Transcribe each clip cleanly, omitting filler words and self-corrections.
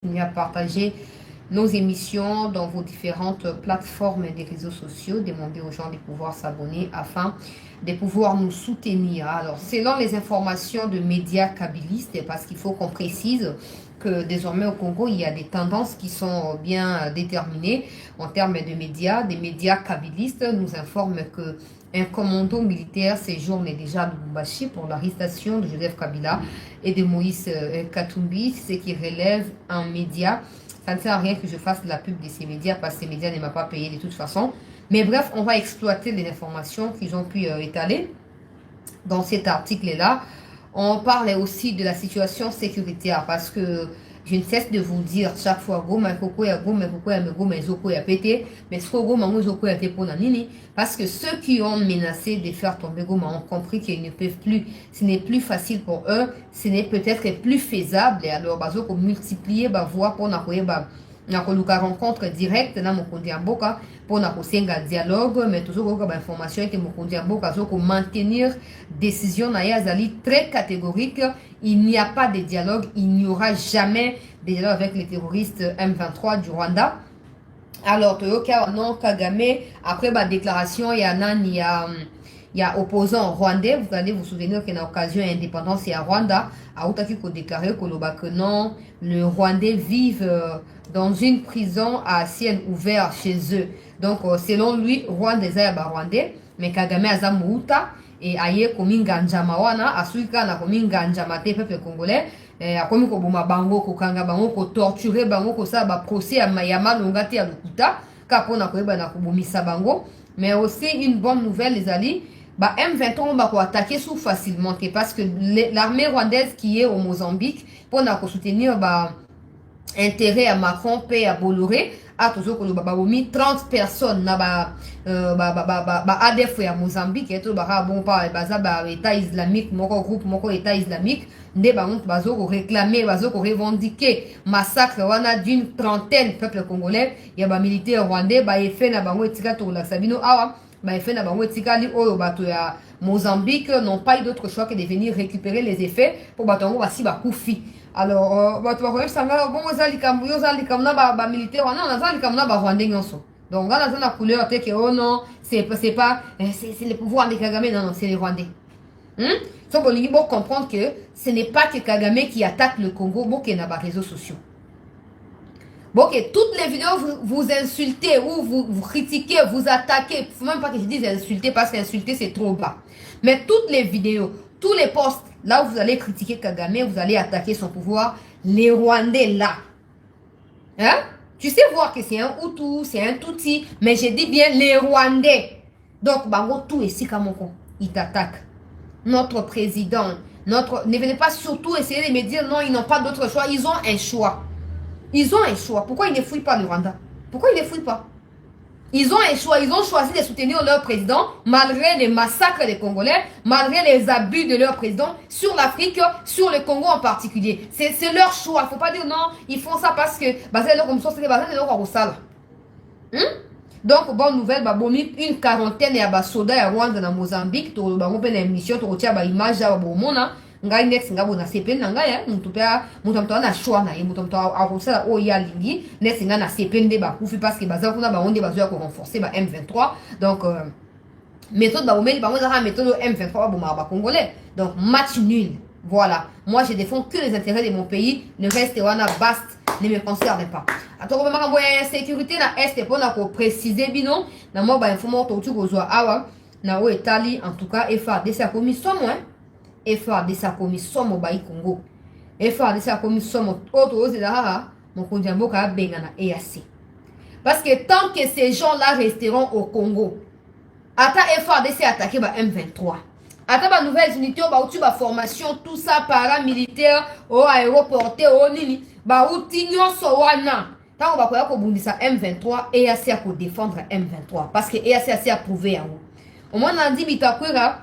continuer à partager nos émissions dans vos différentes plateformes des réseaux sociaux. Demandez aux gens de pouvoir s'abonner afin de pouvoir nous soutenir. Alors, selon les informations de médias kabylistes, parce qu'il faut qu'on précise que désormais au Congo, il y a des tendances qui sont bien déterminées en termes de médias. Des médias kabylistes nous informent que un commando militaire séjourne déjà à Lubumbashi pour l'arrestation de Joseph Kabila et de Moïse Katumbi, ce qui relève un média. Ça ne sert à rien que je fasse la pub de ces médias parce que ces médias ne m'ont pas payé de toute façon. Mais bref, on va exploiter les informations qu'ils ont pu étaler dans cet article-là. On parle aussi de la situation sécuritaire parce que je ne cesse de vous dire chaque fois parce que ceux qui ont menacé de faire tomber Goma ont compris qu'ils ne peuvent plus, ce n'est plus facile pour eux, ce n'est peut-être plus faisable et alors pour multiplier voix pour na rencontre directe na mokonzi ya mboka pour na kosenga dialogue mais toujours ko information que mokonzi ya mboka ko maintenir décision na yazali très catégorique. Il n'y a pas de dialogue, il n'y aura jamais de dialogue avec les terroristes M23 du Rwanda. Alors Toyoka non Kagame après déclaration il y a opposant rwandais, vous allez vous souvenir qu'en occasion d'indépendance il y a Rwanda a outaki ko déclarer que non, le Rwandais vivent dans une prison à ciel ouvert chez eux. Donc selon lui Rwanda ya Rwandais mais Kagame aza mouta et aye komi nganjama wana asuika na komi nganjama te peuple congolais akomi ko boma bango ko kanga bango ko torturer bango ko sa ba procès ya malonga te ya lokuta ka pona ko ba na ko bomisa bango. Mais aussi une bonne nouvelle les alliés M23 va attaquer sous facilement parce que l'armée rwandaise qui est au Mozambique pour soutenir intérêt à Macron paix à Bolloré a toujours que le 30 personnes na ADF à Mozambique et tout bon pas état islamique mon groupe mon état islamique nde bazo réclamer bazo revendiquer massacre wana d'une trentaine peuple congolais ya ba militaire rwandais effet na bango etika to la sabino awa effet na bango etikali oyo bato ya Mozambique n'ont pas eu d'autre choix que de venir récupérer les effets pour batongo basi bakufi. Alors bato bakoyeb sanga bon ozali kambu ozali kamna ba militaire wana nazali kamna ba rwandais nyonso. Donc là dans la couleur te que oh non, c'est pas c'est le pouvoir de Kagame, non c'est les Rwandais. Donc on doit comprendre que ce n'est pas que Kagame qui attaque le Congo, bon qu'il y a des réseaux sociaux. Bon, que toutes les vidéos, vous insultez ou vous critiquez, vous attaquez. Il ne faut même pas que je dise insulter parce qu'insulter, c'est trop bas. Mais toutes les vidéos, tous les posts, là où vous allez critiquer Kagame, vous allez attaquer son pouvoir, les Rwandais là. Hein? Tu sais voir que c'est un Hutu, c'est un Tutsi, mais je dis bien les Rwandais. Donc, bango tout ici comme il t'attaque. Notre président, ne venez pas surtout essayer de me dire non, ils n'ont pas d'autre choix, ils ont un choix. Ils ont un choix. Pourquoi ils ne fouillent pas le Rwanda? Pourquoi ils ne fouillent pas? Ils ont un choix. Ils ont choisi de soutenir leur président malgré les massacres des Congolais, malgré les abus de leur président sur l'Afrique, sur le Congo en particulier. C'est leur choix. Il ne faut pas dire non, ils font ça parce que donc, bonne nouvelle, une quarantaine de soldats à Rwanda dans Mozambique, tu as une émission, tu as une image à Bomona. Ngai next ngabo na sepen na ngai mutu na choix na ye mutu a rosala o ya lingi next nga na sepen de kufi parce que baza kuna onde bazo ko renforcer M23 donc méthode omeli bango za méthode M23 ba congolais donc match nul. Voilà, moi je défends que les intérêts de mon pays, le reste wana bast ne me concerne pas. Atoko ba ngambo ya sécurité na est pour na ko préciser bino na mo ba information to tu ko zo awa na o etali en tout cas FARDC a commis somme FARDC a commis somme au Baï Congo. FARDC a commis somme autre aux États, mon Kondiamboka a bengana EAC. Parce que tant que ces gens-là resteront au Congo, Ata FARDC a attaqué M23. Ata ba nouvelles unités, ba formation, tout ça, paramilitaire, au aéroporté, au nini, ba outignon sowana. Tant qu'on va bundisa M23, EAC a pour défendre M23. Parce que EAC a prouvé à vous. Au moins, on a dit, Bitakwira,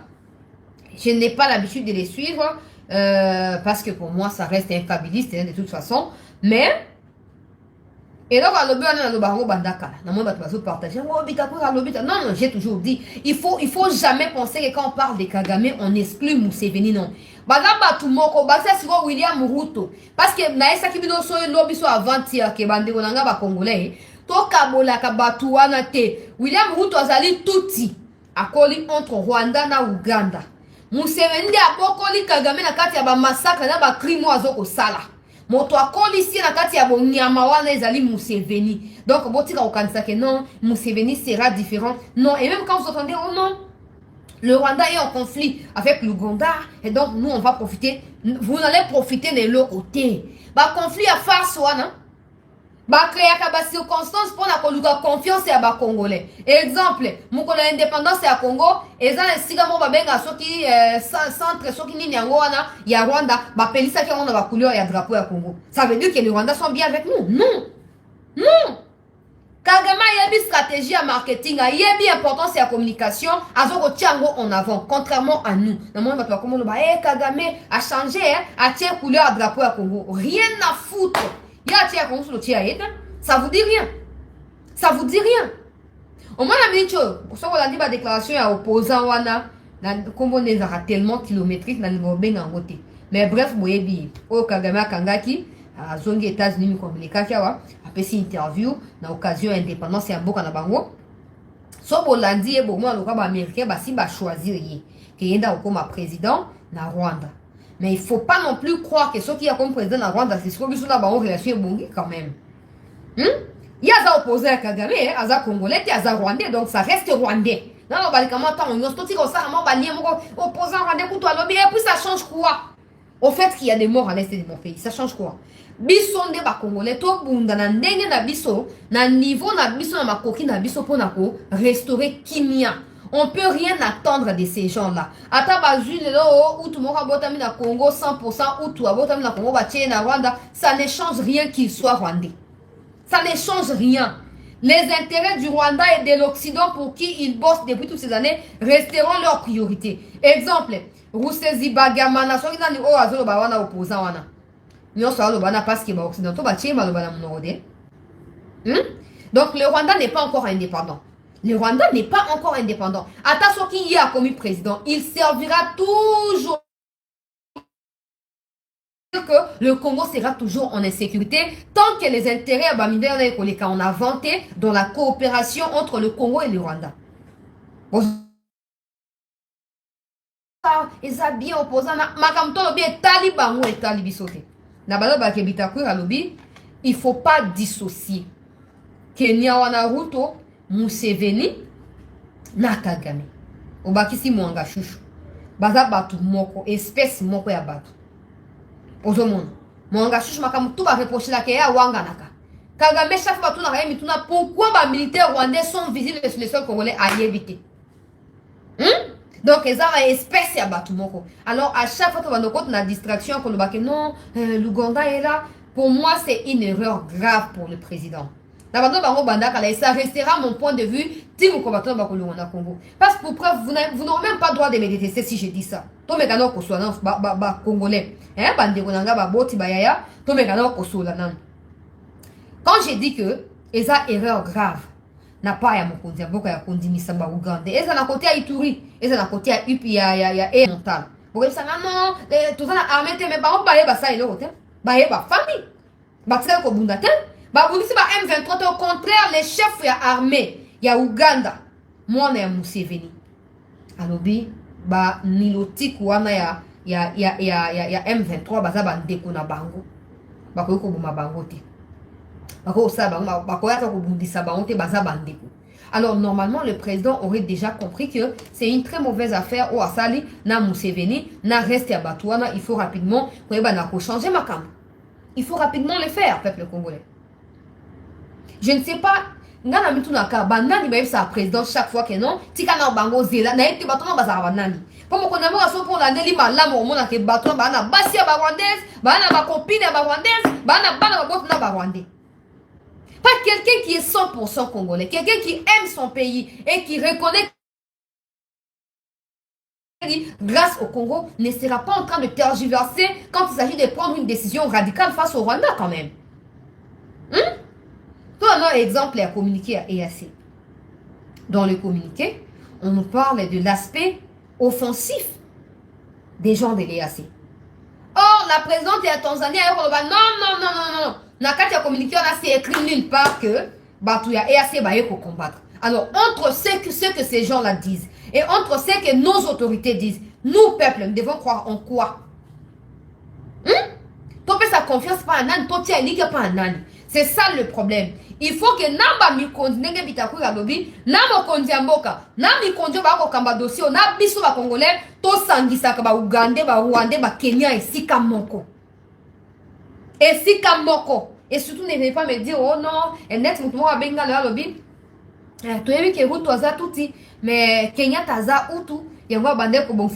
je n'ai pas l'habitude de les suivre parce que pour moi, ça reste un kabyliste de toute façon. Mais Et donc, à l'obé, on a le baron bandaka. Non, partager. Non, non, j'ai toujours dit, il faut jamais penser que quand on parle de Kagame, on exclut Museveni, non. Bagamba Tumoko, Basa Sigo William Ruto. Parce que, naïsa qui bino so lobby so avant-hier, que bande konanga ba congolais, to kabola kabatuana te. William Ruto azali tuti. Akoli entre Rwanda na Uganda. Museveni a bokoli Kagame na kati ya ba massacre na ba crime azoko sala. Moto akoli ici na kati ya bonyama wana ezali Museveni. Donc botika okanisa que non, Museveni sera différent. Non, et même quand vous entendez oh non, le Rwanda est en conflit avec l'Ouganda et donc nous on va profiter, vous allez profiter de l'autre côté. Ba conflit à farce wana. Ba créer ka circonstance pour na confiance ya ba congolais. Exemple, moko na indépendance ya Congo, eza na siga mo ba benga soki centre soki nini yango wana ya Rwanda, ba pelisa ki on a ba couleur ya drapeau ya Congo. Ça veut dire que les Rwandais sont bien avec nous? Non. Non. Kagame a une stratégie à marketing, a une importance à la communication, a tiango en avant, contrairement à nous. Kagame a changé, a tiré couleur à drapeau à Congo. Rien à foutre. Il a tiré Congo sur le tir. Ça vous dit rien. Ça vous dit rien. Au moins, la minute, pour ça, on a dit la déclaration à opposant, comme on est tellement kilométrique, dans le Robin en côté. Mais bref, vous voyez, Kagame a Kangaki, à zone États-Unis, comme les Kakawa. Apesi interview na occasion indépendance ya mboka na bango so bolandi e bomo aloka ba américain basi ba choisir ye que yenda okoma président na Rwanda, mais il faut pas non plus croire que ceux qui a comme président na Rwanda c'est ce que biso na bango relation bongi quand même. Il y a ça opposé à Kagame, aza congolais et aza rwandais, donc ça reste rwandais. Non non bali comment tant on stoti ko ça ma bali moko opposant rwandais pour toi lobby et puis ça change quoi? Au fait qu'il y a des morts à l'est de mon pays, ça change quoi? Biso nde ba congolais to bunda na ndenge na biso na niveau na biso na makoki na biso pona ko restaurer kimia. On peut rien attendre de ces gens-là. Ata bazui lelo ou tout monde botami na Congo 100% ou tout botami na Congo ba tie na Rwanda, ça ne change rien qu'il soit rwandais. Ça ne change rien. Les intérêts du Rwanda et de l'Occident pour qui ils bossent depuis toutes ces années resteront leur priorité. Exemple, Rusesi Bagamana soki na ni o azolo ba wana opposant wana. Donc le Rwanda n'est pas encore indépendant. Le Rwanda n'est pas encore indépendant. Attention qui y a commis président, il servira toujours que le Congo sera toujours en insécurité tant que les intérêts à Bamidé on a vanté dans la coopération entre le Congo et le Rwanda. Ils ont bien opposé à bien Taliban et Talibisoté. Il ne faut pas dissocier Kenya wana Ruto, Museveni, na Kagame. Obakisi mwanga chouchou. Baza batu moko, espèce moko ya batu. Ozomona. Mwanga chouchou makamutu ba reprocher la keya wanga naka. Kagame chaque fois tu na mituna pourquoi ba militaires rwandais sont visibles sur le sol congolais à y éviter. Donc, ils ont une espèce de batumoko. Alors, à chaque fois que nous avons une distraction, qu'on dit non, l'Ouganda est là. Pour moi, c'est une erreur grave pour le président. Ça restera mon point de vue si vous combattez le Congo. Parce que pour preuve, vous n'aurez même pas le droit de me détester si je dis ça. Tout le monde est congolais. Quand j'ai dit que ils ont une erreur grave, n'a pas ya mokonzi mboka ya kondimisa ba Uganda eza na côté ya Ituri eza na côté ya UP ya montal boke sanga non tout ça na armée te mais ba on baye ba ça elo te baye ba famille ba tsela ko bunda te ba bundisi ba M23 au contraire les chefs ya armée ya Uganda mwana ya Museveni alobi ba niloti wana ya M23 baza ba ndeko na bango ba ko buma bango te. Alors normalement le président aurait déjà compris que c'est une très mauvaise affaire au Asali na Museveni na reste à Batouana. Il faut rapidement changer ma cam. Il faut rapidement le faire, peuple congolais. Je ne sais pas. Ngana mitunaka banani ba sa président chaque fois que non tika na bango zela na ete batona bazara banani po mo kona mo aso pour la ndeli malamu o mona ke batona bana basi ya ba rwandaise bana ba copine ya ba rwandaise bana ba botna ba rwandais. Pas quelqu'un qui est 100% congolais, quelqu'un qui aime son pays et qui reconnaît grâce au Congo ne sera pas en train de tergiverser quand il s'agit de prendre une décision radicale face au Rwanda quand même. un exemple à communiquer à EAC. Dans le communiqué, on nous parle de l'aspect offensif des gens de l'EAC. Or, la présidente de la Tanzanie a dit non. Dans le communiqué, on a écrit nulle part que Batouya EAC va combattre. Alors, entre ce que ces gens-là disent et entre ce que nos autorités disent, nous, peuple, nous devons croire en quoi? Tu fais sa confiance pas en âne, toi tu as pas en âne. C'est ça le problème. Il faut que namba mi kondi nenge bitaku ya lobi, namba kondi amboka, nami kondi ba ko kamba dossier, na biso ba congolais, to sangisa ka ba Ugandais, ba Rwandais, ba Kenya et sika moko. Et sika moko. Et surtout ne venez pas me dire oh non, et net mutumo ba benga la lobi. Tu as vu que route toza touti, mais Kenya taza utu, yango bande ko bon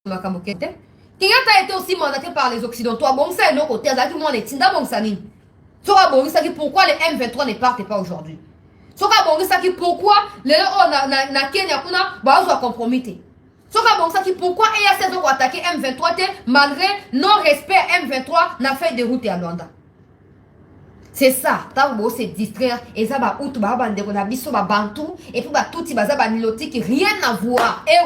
makamokete. Kenyatta a été aussi mandaté par les Occidentaux. Bon, ça, et côté, ça, tout le monde est tinda, bon, ça, ni. Pourquoi les M23 ne partent pas aujourd'hui? Pourquoi les na Kenya, bah, on compromis. Pourquoi EAC ont attaqué M23 malgré non-respect M23 n'a fait de route à Luanda? C'est ça, t'as beau se distraire, et ça va out, bah, bandero, na biso, bah, bantou, et puis, bah, tout, bah, ça, bah, niloti, qui rien à voir. Et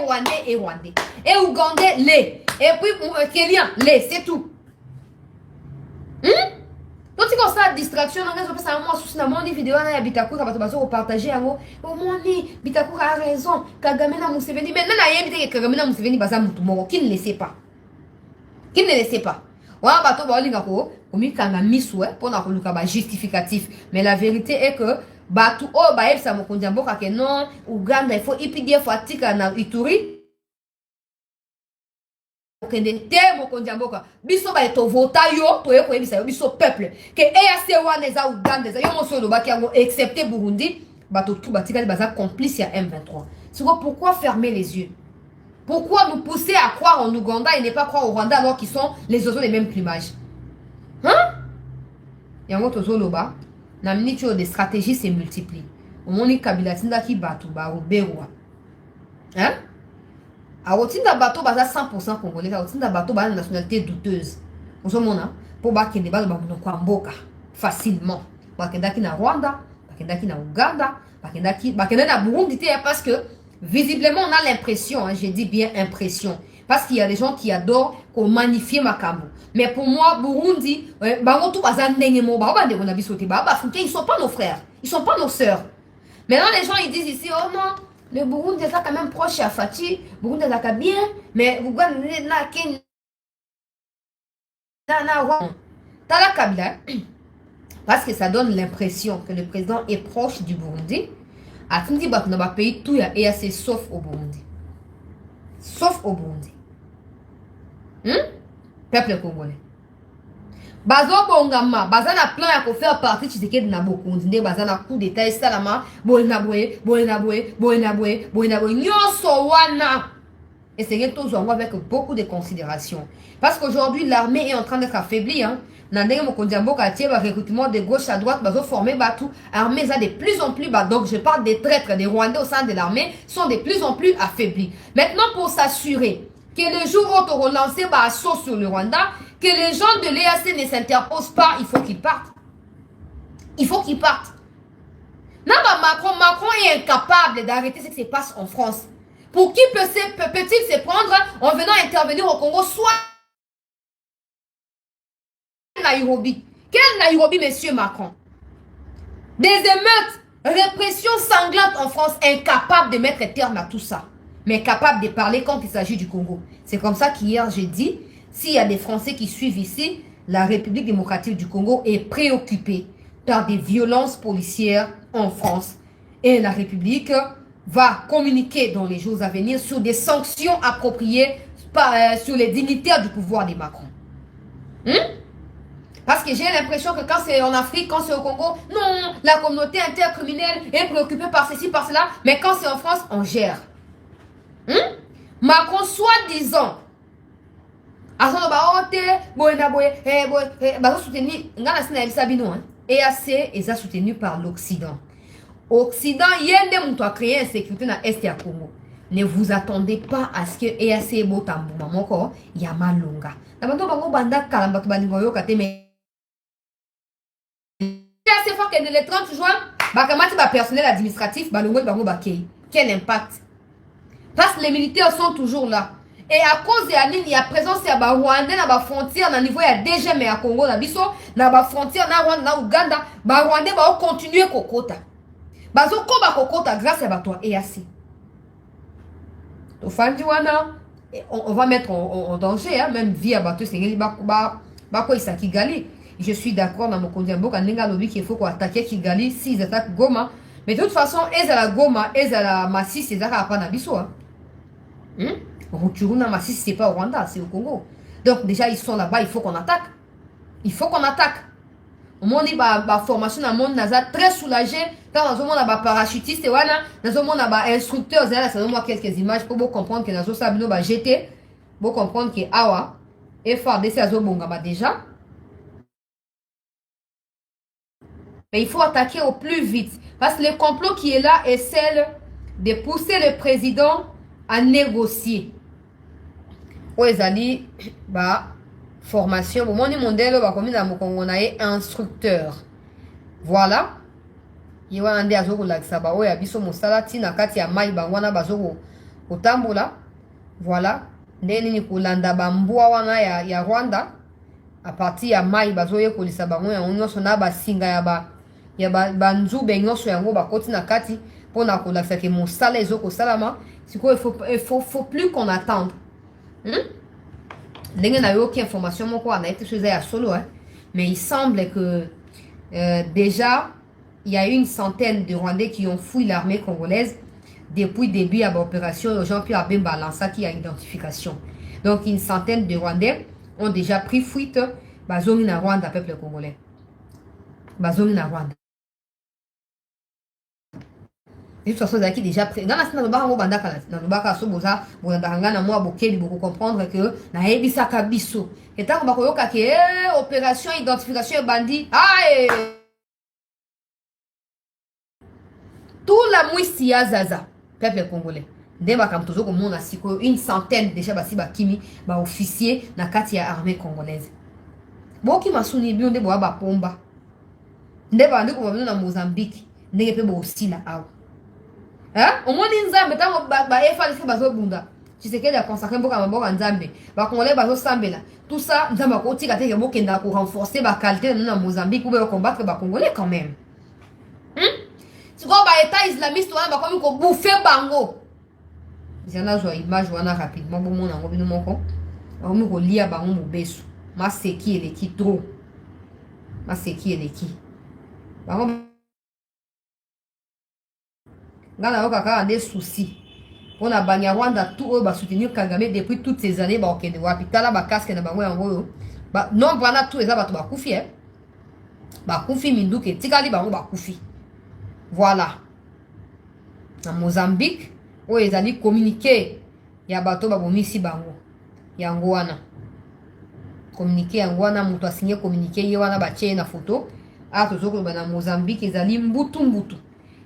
Rwandais. Et Ougandais, les. Et puis, Kenyan, les, c'est tout. Donc, si on a distraction, on a ça, moi, sous la vidéo, on a Bitakou, on va partager, au moins, Bitakou a raison, Kagame na Museveni, mais non, il y a Kagame na Museveni, bah, ça, Moutoumoro, qui ne le sait pas. Qui ne le sait pas. Wana bato ba olinga ko komi kanga miswe pona ko luka ba justificatif, mais la vérité est que bato o ba elsa mokonzi mboka ke non Uganda il faut IPDF atika na Ituri okende te mokonzi mboka biso ba eto vota yo to yeko ebisa yo biso peuple ke EAC wana eza Uganda eza yo moso lo baki yango excepté Burundi bato tout batika baza complice ya M23. C'est pourquoi fermer les yeux? Pourquoi nous pousser à croire en Ouganda et ne pas croire au Rwanda alors qu'ils sont les oiseaux des mêmes plumages? Hein? Yango tozo loba, na minute des stratégies se multiplient. Au monde Kabila tinda ki batu ba oberwa. Hein? A otinda bato baza 100% congolais, a otinda bato ba nationalité douteuse. Ozo mona pour ba kende ba monoko mboka facilement. Ba kenda ki na Rwanda, ba kenda ki na Uganda, ba kenda na Burundi parce que visiblement, on a l'impression, hein, je dis bien impression, parce qu'il y a des gens qui adorent qu'on magnifie Makambo. Mais pour moi, Burundi, ils sont pas nos frères, ils sont pas nos sœurs. Maintenant, les gens ils disent ici, oh non, le Burundi est quand même proche à Fati, Burundi est bien, mais vous voyez, parce que ça donne l'impression que le président est proche du Burundi. A tout dit bah dans le pays tout y a EAC sauf au Burundi. Sauf au Burundi. Peuple congolais. Bazo bongama, bazana plan ya ko faire partie de Tshisekedi na Bokondi, nde bazana coup d'état et salama, boyena nyoso wana. Et c'est tout avec beaucoup de considération. Parce qu'aujourd'hui l'armée est en train d'être affaiblie hein. Nandenge Mokondiambo Katie, recrutement de gauche à droite, bazo formé batou, armée ça de plus en plus bas. Donc je parle des traîtres, des Rwandais au sein de l'armée sont de plus en plus affaiblis. Maintenant pour s'assurer que le jour où on relancer assaut sur le Rwanda, que les gens de l'EAC ne s'interposent pas, il faut qu'ils partent. Il faut qu'ils partent. Macron est incapable d'arrêter ce qui se passe en France. Pour qui peut-il se prendre en venant intervenir au Congo, soit Nairobi. Quel Nairobi, monsieur Macron? Des émeutes, répression sanglante en France, incapable de mettre terme à tout ça. Mais capable de parler quand il s'agit du Congo. C'est comme ça qu'hier, j'ai dit, s'il y a des Français qui suivent ici, la République démocratique du Congo est préoccupée par des violences policières en France. Et la République va communiquer dans les jours à venir sur des sanctions appropriées sur les dignitaires du pouvoir des Macron. Parce que j'ai l'impression que quand c'est en Afrique, quand c'est au Congo, non, la communauté intercriminelle est préoccupée par ceci, par cela. Mais quand c'est en France, on gère. Macron, soi-disant, EAC est soutenu par l'Occident. Occident, yende mouto a créé insécurité dans l'Est du Congo. Ne vous attendez pas à ce que EAC est beau tambour. Maman, il y a malonga. que le 30 juin, bakamati ba personnel administratif, ba longo bango bakei. Quel impact? Parce que les militaires sont toujours là. Et à cause de la ligne, il y a présence de Rwandais dans la frontière, dans niveau il y a déjà mais à Congo, dans la frontière, dans Rwanda, dans Ouganda, ba Rwandais va continuer kokota. Bazo koba kokota grâce à toi et assez. On va mettre en danger, hein, même via bateau, c'est quoi ça Kigali. Je suis d'accord dans mon condiambo quand Nenga lobby qu'il faut qu'on attaque Kigali s'ils attaquent Goma. Mais de toute façon, ils à la Goma, ils à la Massis, ils à pas Nabiso. Rutshuru Massis, c'est pas au Rwanda, c'est au Congo. Donc déjà ils sont là-bas, il faut qu'on attaque. Il faut qu'on attaque. Au monde dit bah formation dans le monde Naza très soulagé. Quand dans le monde a parachutiste et voilà, dans le monde a instructeur, ça donne moi quelques images pour vous comprendre que dans le sabino bah GT, pour comprendre que awa et FARDC à Zobonga bah déjà. Mais il faut attaquer au plus vite parce que le complot qui est là est celle de pousser le président à négocier. Oezali bah formation au monde mondial bah comme dans on a instructeur. Voilà. Yewa ande azoko lakisa ba oya biso mosala tina kati ya mai bangwana bazoko kotambola. Voilà. Ndeni ni kolanda bambwa wana ya Rwanda a partir ya mai bazoye kolisa bango ya nyonso na basinga ya banzube nyonso yango bakoti na kati pona kolakisa ke mosala ezoko salama. Siko il faut plus qu'on attende. Ndenge na yo aucune information moko ana été chose ya solo hein. Mais il semble que déjà il y a une centaine de Rwandais qui ont fouillé l'armée congolaise depuis le début de l'opération Jean-Pierre Bemba Lança qui a identification. Donc une centaine de Rwandais ont déjà pris fuite. Bazongi na Rwanda, peuple congolais. Bazongi na Rwanda. De toute façon, ils ont déjà pris. Dans la semaine, on va comprendre que na ebisa kabiso. Et tant qu'on va que opération identification bandit. Tout la mouissi ya zaza, peuple congolais. Ndeba kam tozo ko mona siko une centaine déjà basi bakimi ba officier na kati ya armée congolaise. Boki masuni bio ndebo ba pomba. Ndeba ndiko ba na Mozambique, ndenge pe bo osila awa. Hein? Au moins nzambe tango ba efa lisi bazo bunda. Tshisekedi a consacré mboka mboka nzambe. Ba congolais bazo sambela. Tout ça nzamba ko tika te ke bokenda ko renforcer ba qualité na Mozambique pour combattre ba congolais quand même. Si vous avez état islamiste, vous avez bouffé bango. J'en ai une image rapidement. Vous avez lire bango mobesu. Ma c'est qui et qui trop. Ma c'est qui et qui. Bango. Gana okaka des soucis. On a bagné Rwanda tout eux ba soutenir Kagame depuis toutes ces années ba okende wapi tala ba casque na bango yango. Ba non bana tout eza ba to ba kufi eh. Ba kufi minduke tikali bango ba kufi. Voilà. En Mozambique, où ils allaient communiquer, il y a bateau babomisi bango. Yango wana. Communiquer yango wana, muto a signé communiquer, y wana bache na photo. Ah, toujours que na Mozambique, ils allaient mbutu.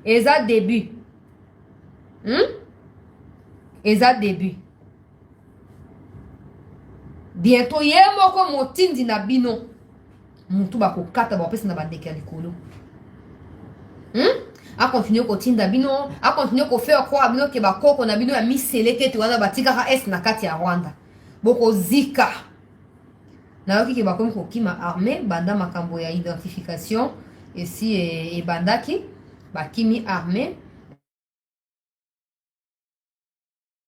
Et ça début. Et ça début. Bientôt, y a moko motindi na bino. Mutu bako kata ba pesa na bandeke ya likolo. A continuer à continuer bino, à continuer à faire croire bino que ba koko na bino ya misele ke tu wana batika ka est na kati ya Rwanda. Boko zika. Na yoki ke ba komi ko kima armée banda makambo ya identification ici et bandaki ba kimi armée.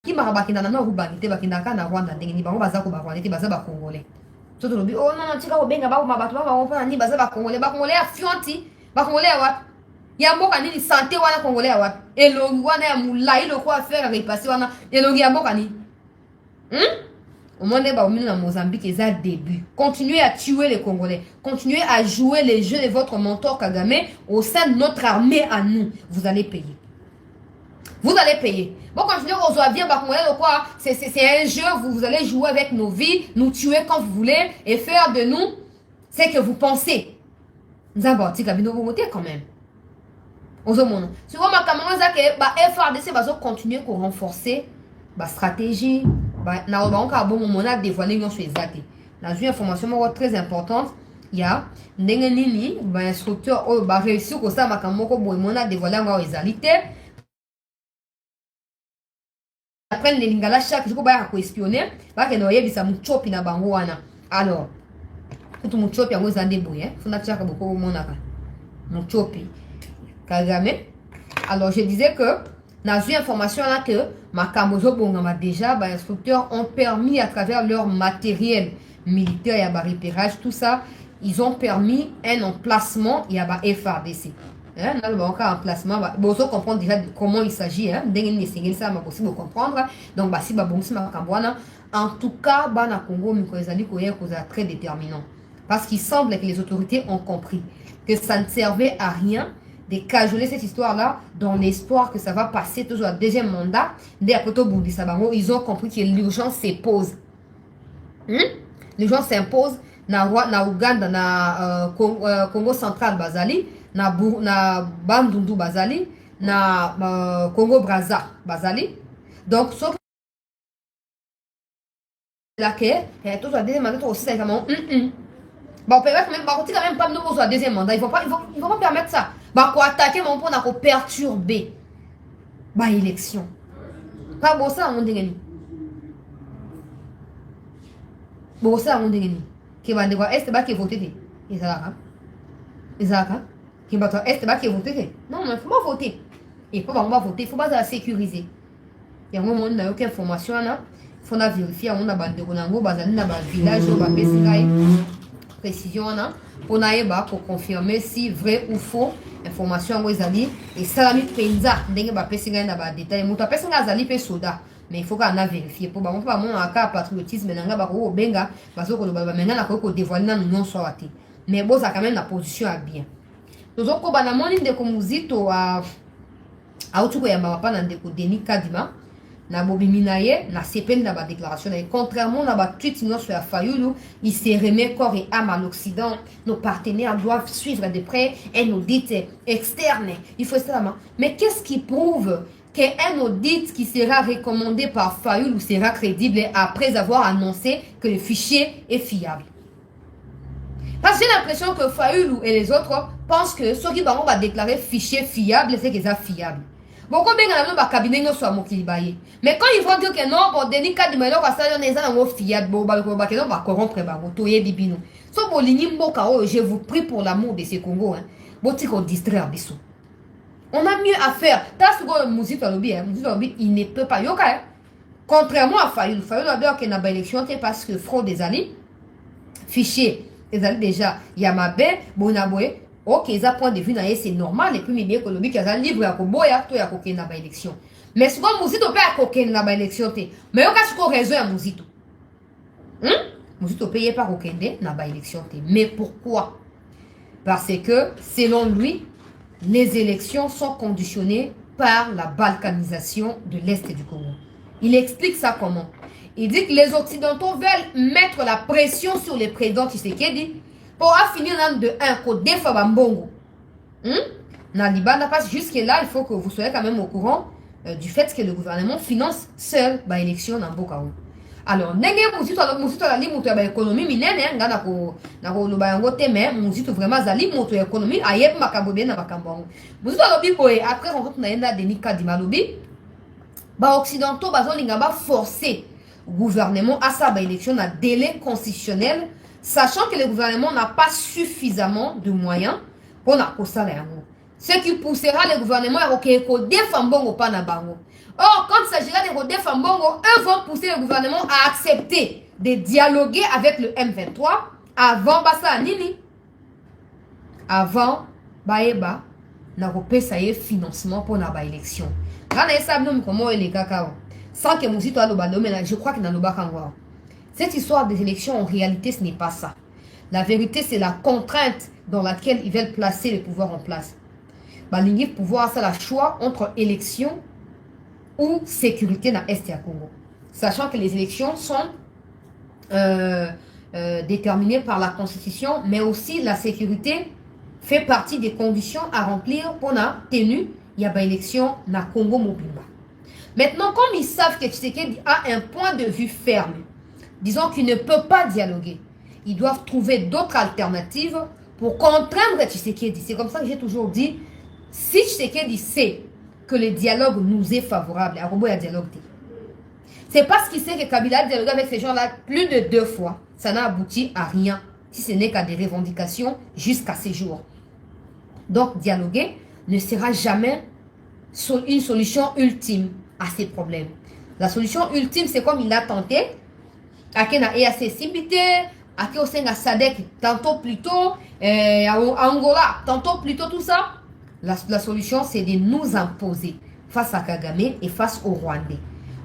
Kima ba kinda na rubani te ba kinda ka na Rwanda ndenge ni bango baza ko ba Rwanda te baza ba congolais. Soto lobi oh non tika ko benga ba ko mabatu ba ko ni baza ba congolais a fionti ba congolais wa ya mboka nini santé wana congolais ya wapi elongi wana ya mulai loko affaire repasser wana elongi ya mboka nini au monde ba omina na Mozambique eza début. Continuez à tuer les Congolais, continuez à jouer les jeux de votre mentor Kagame au sein de notre armée à nous. Vous allez payer. Vous allez payer. Bon, continuez aux bien ba congolais quoi, c'est un jeu, vous allez jouer avec nos vies, nous tuer quand vous voulez et faire de nous ce que vous pensez. Nous avons dit que quand même. Ozomono. Si vous avez que FARDC va continuer à renforcer la stratégie, na on a dévoilé une chose exacte. La information très importante, ya ndenge nini ba instructeur oyo ba réussir ko sa makamoko boy mona dévoiler ngo ezalité après les lingala chaque jour ba ko espionner ba ke no yebisa muchopi na bango wana alors kutu muchopi yango zande boye funa chaka boko monaka muchopi Kagame. Alors je disais que dans une information là que Makamozo Bongama déjà, les instructeurs ont permis à travers leur matériel militaire, il y a repérage, tout ça, ils ont permis un emplacement, il y a FRDC. Hein, dans le emplacement, vous comprendre déjà comment il s'agit, hein, ça m'a possible de comprendre. Donc, si en tout cas, Bana Congo, c'est très déterminant. Parce qu'il semble que les autorités ont compris que ça ne servait à rien de cajoler cette histoire-là dans l'espoir que ça va passer toujours au deuxième mandat. Ils ont compris que l'urgence s'impose. L'urgence s'impose na Ouganda, na Congo central Bazali, na Bandundu Bazali, na Congo Brazza Bazali. Donc, ce là que toujours au deuxième mandat aussi c'est vraiment bon, peut-être même quand même pas nous au deuxième mandat, ils vont pas permettre ça. Bah quoi attaquer mon point pour perturber bah élection. Pas bon ça on dit bon ça on dit qui va devoir est pas qui voter et ça là qui va est pas qui voter non il faut pas voter et faut pas voter il faut pas sécuriser il y a un moment on n'a aucune information là faut la vérifier on a bande konango bazali na ba village au ba pesingai précision là pour confirmer si vrai ou faux information ngo ezali et salami penza ndenge ba pesingai na ba détail muto pesinga azali pe soda mais il faut qu'on a vérifié pour bango pas mon aka patriotisme nanga ba ko benga bazo ko ba menga na ko dévoiler na non so ati mais bon ça quand même la position à bien donc ko bana moni ndeko muzito a autuko ya mama pa na ndeko Denis Kadima na bobiminaye na CPN na ba déclaration et contrairement na ba tweet non sur Fayulu il se remet corps et âme à l'Occident. Nos partenaires doivent suivre de près un audit externe, il faut ça mais qu'est-ce qui prouve qu'un audit qui sera recommandé par Fayulu sera crédible après avoir annoncé que le fichier est fiable? Parce que j'ai l'impression que Fayulu et les autres pensent que ceux qui vont déclarer fichier fiable c'est qu'ils sont fiables. Beaucoup de gens ont cabinet no soit mokilibaye. Mais quand ils vont dire que non, bon Denis Kadima lo ça on est en fiable, bon ba non va corrompre ba toyer bibino. So bolini mboka oh, je vous prie pour l'amour de ce Congo hein. Boti ko distraire biso. On a mieux à faire. Tas go musique lobby hein, musique lobby il ne peut pas yoka. Contrairement à Fayulu a dit que na ba élection parce que fraude des alliés fichier des alliés déjà Yamabe Bonaboé. Ok, ça point de vue c'est normal et puis mais bien que le qui a libre à koboya to ya kokena ba élection. Mais souvent muzito pe a kokena ba élection te. Mais on a ce raison à muzito. Muzito payé par kokende na ba élection te. Mais pourquoi? Parce que selon lui, les élections sont conditionnées par la balkanisation de l'Est du Congo. Il explique ça comment? Il dit que les Occidentaux veulent mettre la pression sur les présidents Tshisekedi pour finir de un côté Fabambongo. Parce que jusque-là, il faut que vous soyez quand même au courant du fait que le gouvernement finance seul l'élection dans Bokao. Alors, nenge musito ali muto ya économie minene ngana ko na ko loba yango te mais musito vraiment zali muto ya économie ayeb makambo bien na makambo. Musito lobi boy après on retourne na Denis Kadima lobi ba occidentaux bazolinga ba forcer gouvernement à sa élection na délai constitutionnel. Sachant que le gouvernement n'a pas suffisamment de moyens pour la ce qui poussera le gouvernement à défendre au Panabango. Or, quand il s'agira de défendre, eux vont pousser le gouvernement à accepter de dialoguer avec le M23 avant Bassa Nini. Avant Baeba, n'a pas financement pour la élection. Quand on sait comment il est cacao, sans que Mousito a le je crois qu'il n'a pas. Cette histoire des élections, en réalité, ce n'est pas ça. La vérité, c'est la contrainte dans laquelle ils veulent placer le pouvoir en place. Le pouvoir, c'est le choix entre élection ou sécurité dans l'Est et à Congo. Sachant que les élections sont déterminées par la Constitution, mais aussi la sécurité fait partie des conditions à remplir pour la tenue. Il y a une élection dans Congo Mobimba. Maintenant, comme ils savent que Tshisekedi a un point de vue ferme, disons qu'il ne peut pas dialoguer. ils doivent trouver d'autres alternatives pour contraindre Tshisekedi. C'est comme ça que j'ai toujours dit, si Tshisekedi sait que le dialogue nous est favorable, à Robo, il y a dialogue. C'est parce qu'il sait que Kabila a dialogué avec ces gens-là plus de 2 fois. Ça n'a abouti à rien, si ce n'est qu'à des revendications jusqu'à ces jours. Donc, dialoguer ne sera jamais une solution ultime à ces problèmes. La solution ultime, c'est comme il a tenté, à Kena et accessibilité, à Kena Sadek, tantôt plus tôt, à Angola, tantôt plus tôt, tout ça. La solution, c'est de nous imposer face à Kagame et face aux Rwandais.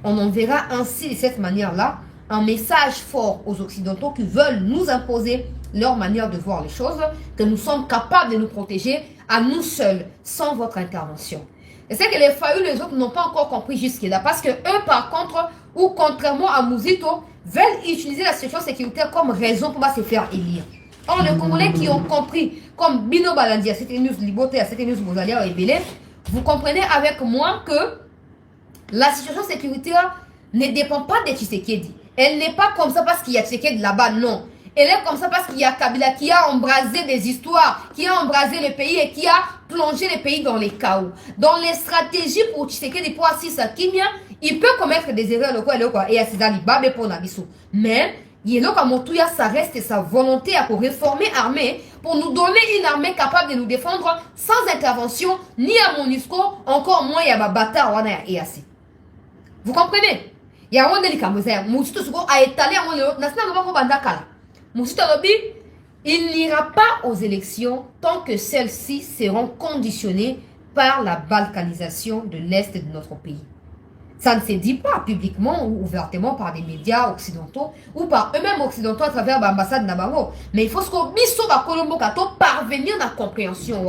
On enverra ainsi, de cette manière-là, un message fort aux Occidentaux qui veulent nous imposer leur manière de voir les choses, que nous sommes capables de nous protéger à nous seuls, sans votre intervention. Et c'est que les Fayou, les autres n'ont pas encore compris jusque-là, parce que eux, par contre, ou contrairement à Mouzito, veulent utiliser la situation sécuritaire comme raison pour pas se faire élire. Or, les Congolais qui ont compris, comme Bino Balandia, c'était News Liboté, c'était News Bozalia et Belé, vous comprenez avec moi que la situation sécuritaire ne dépend pas de Tshisekedi. Elle n'est pas comme ça parce qu'il y a Tshisekedi là-bas, non. Elle est comme ça parce qu'il y a Kabila qui a embrasé des histoires, qui a embrasé le pays et qui a plongé le pays dans les chaos. Dans les stratégies pour Tshisekedi pour Assisa Kimia, il peut commettre des erreurs et à César Libabe pour Nabiso. Mais ça reste sa volonté à réformer l'armée pour nous donner une armée capable de nous défendre sans intervention ni à MONUSCO, encore moins à Babata ou à EAC. Vous comprenez? Il y a un délicat, Mousito a étalé il n'ira pas aux élections tant que celles-ci seront conditionnées par la balkanisation de l'Est de notre pays. Ça ne se dit pas publiquement ou ouvertement par des médias occidentaux ou par eux-mêmes occidentaux à travers l'ambassade Nabango. Mais il faut parvenir à la compréhension.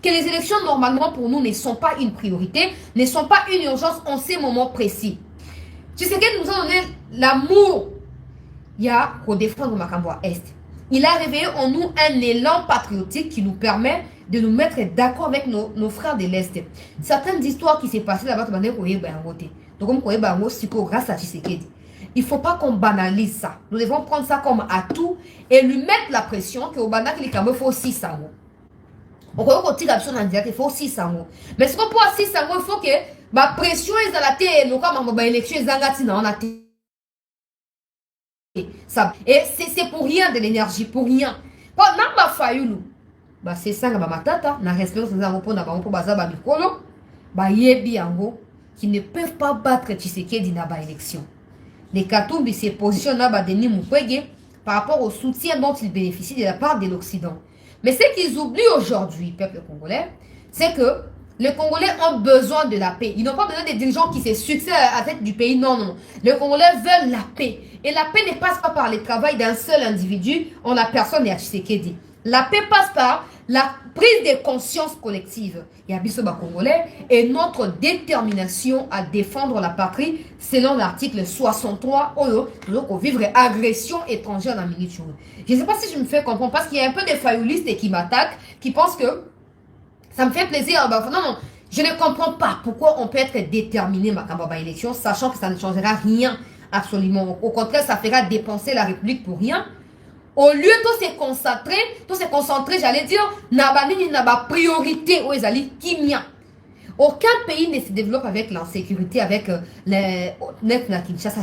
Que les élections, normalement, pour nous, ne sont pas une priorité, ne sont pas une urgence en ces moments précis. Tu sais que nous a donné l'amour. Il y a pour défendre Makambwa Est. Il a réveillé en nous un élan patriotique qui nous permet de nous mettre d'accord avec nos frères de l'Est. Certaines histoires qui s'est passées là-bas, donc, grâce à Tshisekedi. Il ne faut pas qu'on banalise ça. Nous devons prendre ça comme atout et lui mettre la pression que au Bana il faut 600 euros. On peut dire qu'il faut 600 euros. Mais ce qu'on peut 600 euros, il faut que la pression est à la tête, l'élection est à la tête. Et c'est pour rien de l'énergie, pour rien. C'est ça, qui ne peuvent pas battre Tshisekedi dans l'élection. Les Katumbi se positionnent à Denis Mukwege par rapport au soutien dont ils bénéficient de la part de l'Occident. Mais ce qu'ils oublient aujourd'hui, peuple congolais, c'est que les Congolais ont besoin de la paix. Ils n'ont pas besoin des dirigeants qui se succèdent à la tête du pays. Non, non. Les Congolais veulent la paix. Et la paix ne passe pas par le travail d'un seul individu en la personne de Tshisekedi. La paix passe par la prise de conscience collective. Yabisoba Congolais et notre détermination à défendre la patrie selon l'article 63 au vivre agression étrangère dans la minute. Je ne sais pas si je me fais comprendre parce qu'il y a un peu des faillistes qui m'attaquent, qui pensent que ça me fait plaisir. Non, non, je ne comprends pas pourquoi on peut être déterminé à l'élection, sachant que ça ne changera rien absolument. Au contraire, ça fera dépenser la République pour rien. Au lieu de se concentrer, j'allais dire, n'a pas priorité aux alliés Kimia. Aucun pays ne se développe avec l'insécurité, avec les net na Kinshasa.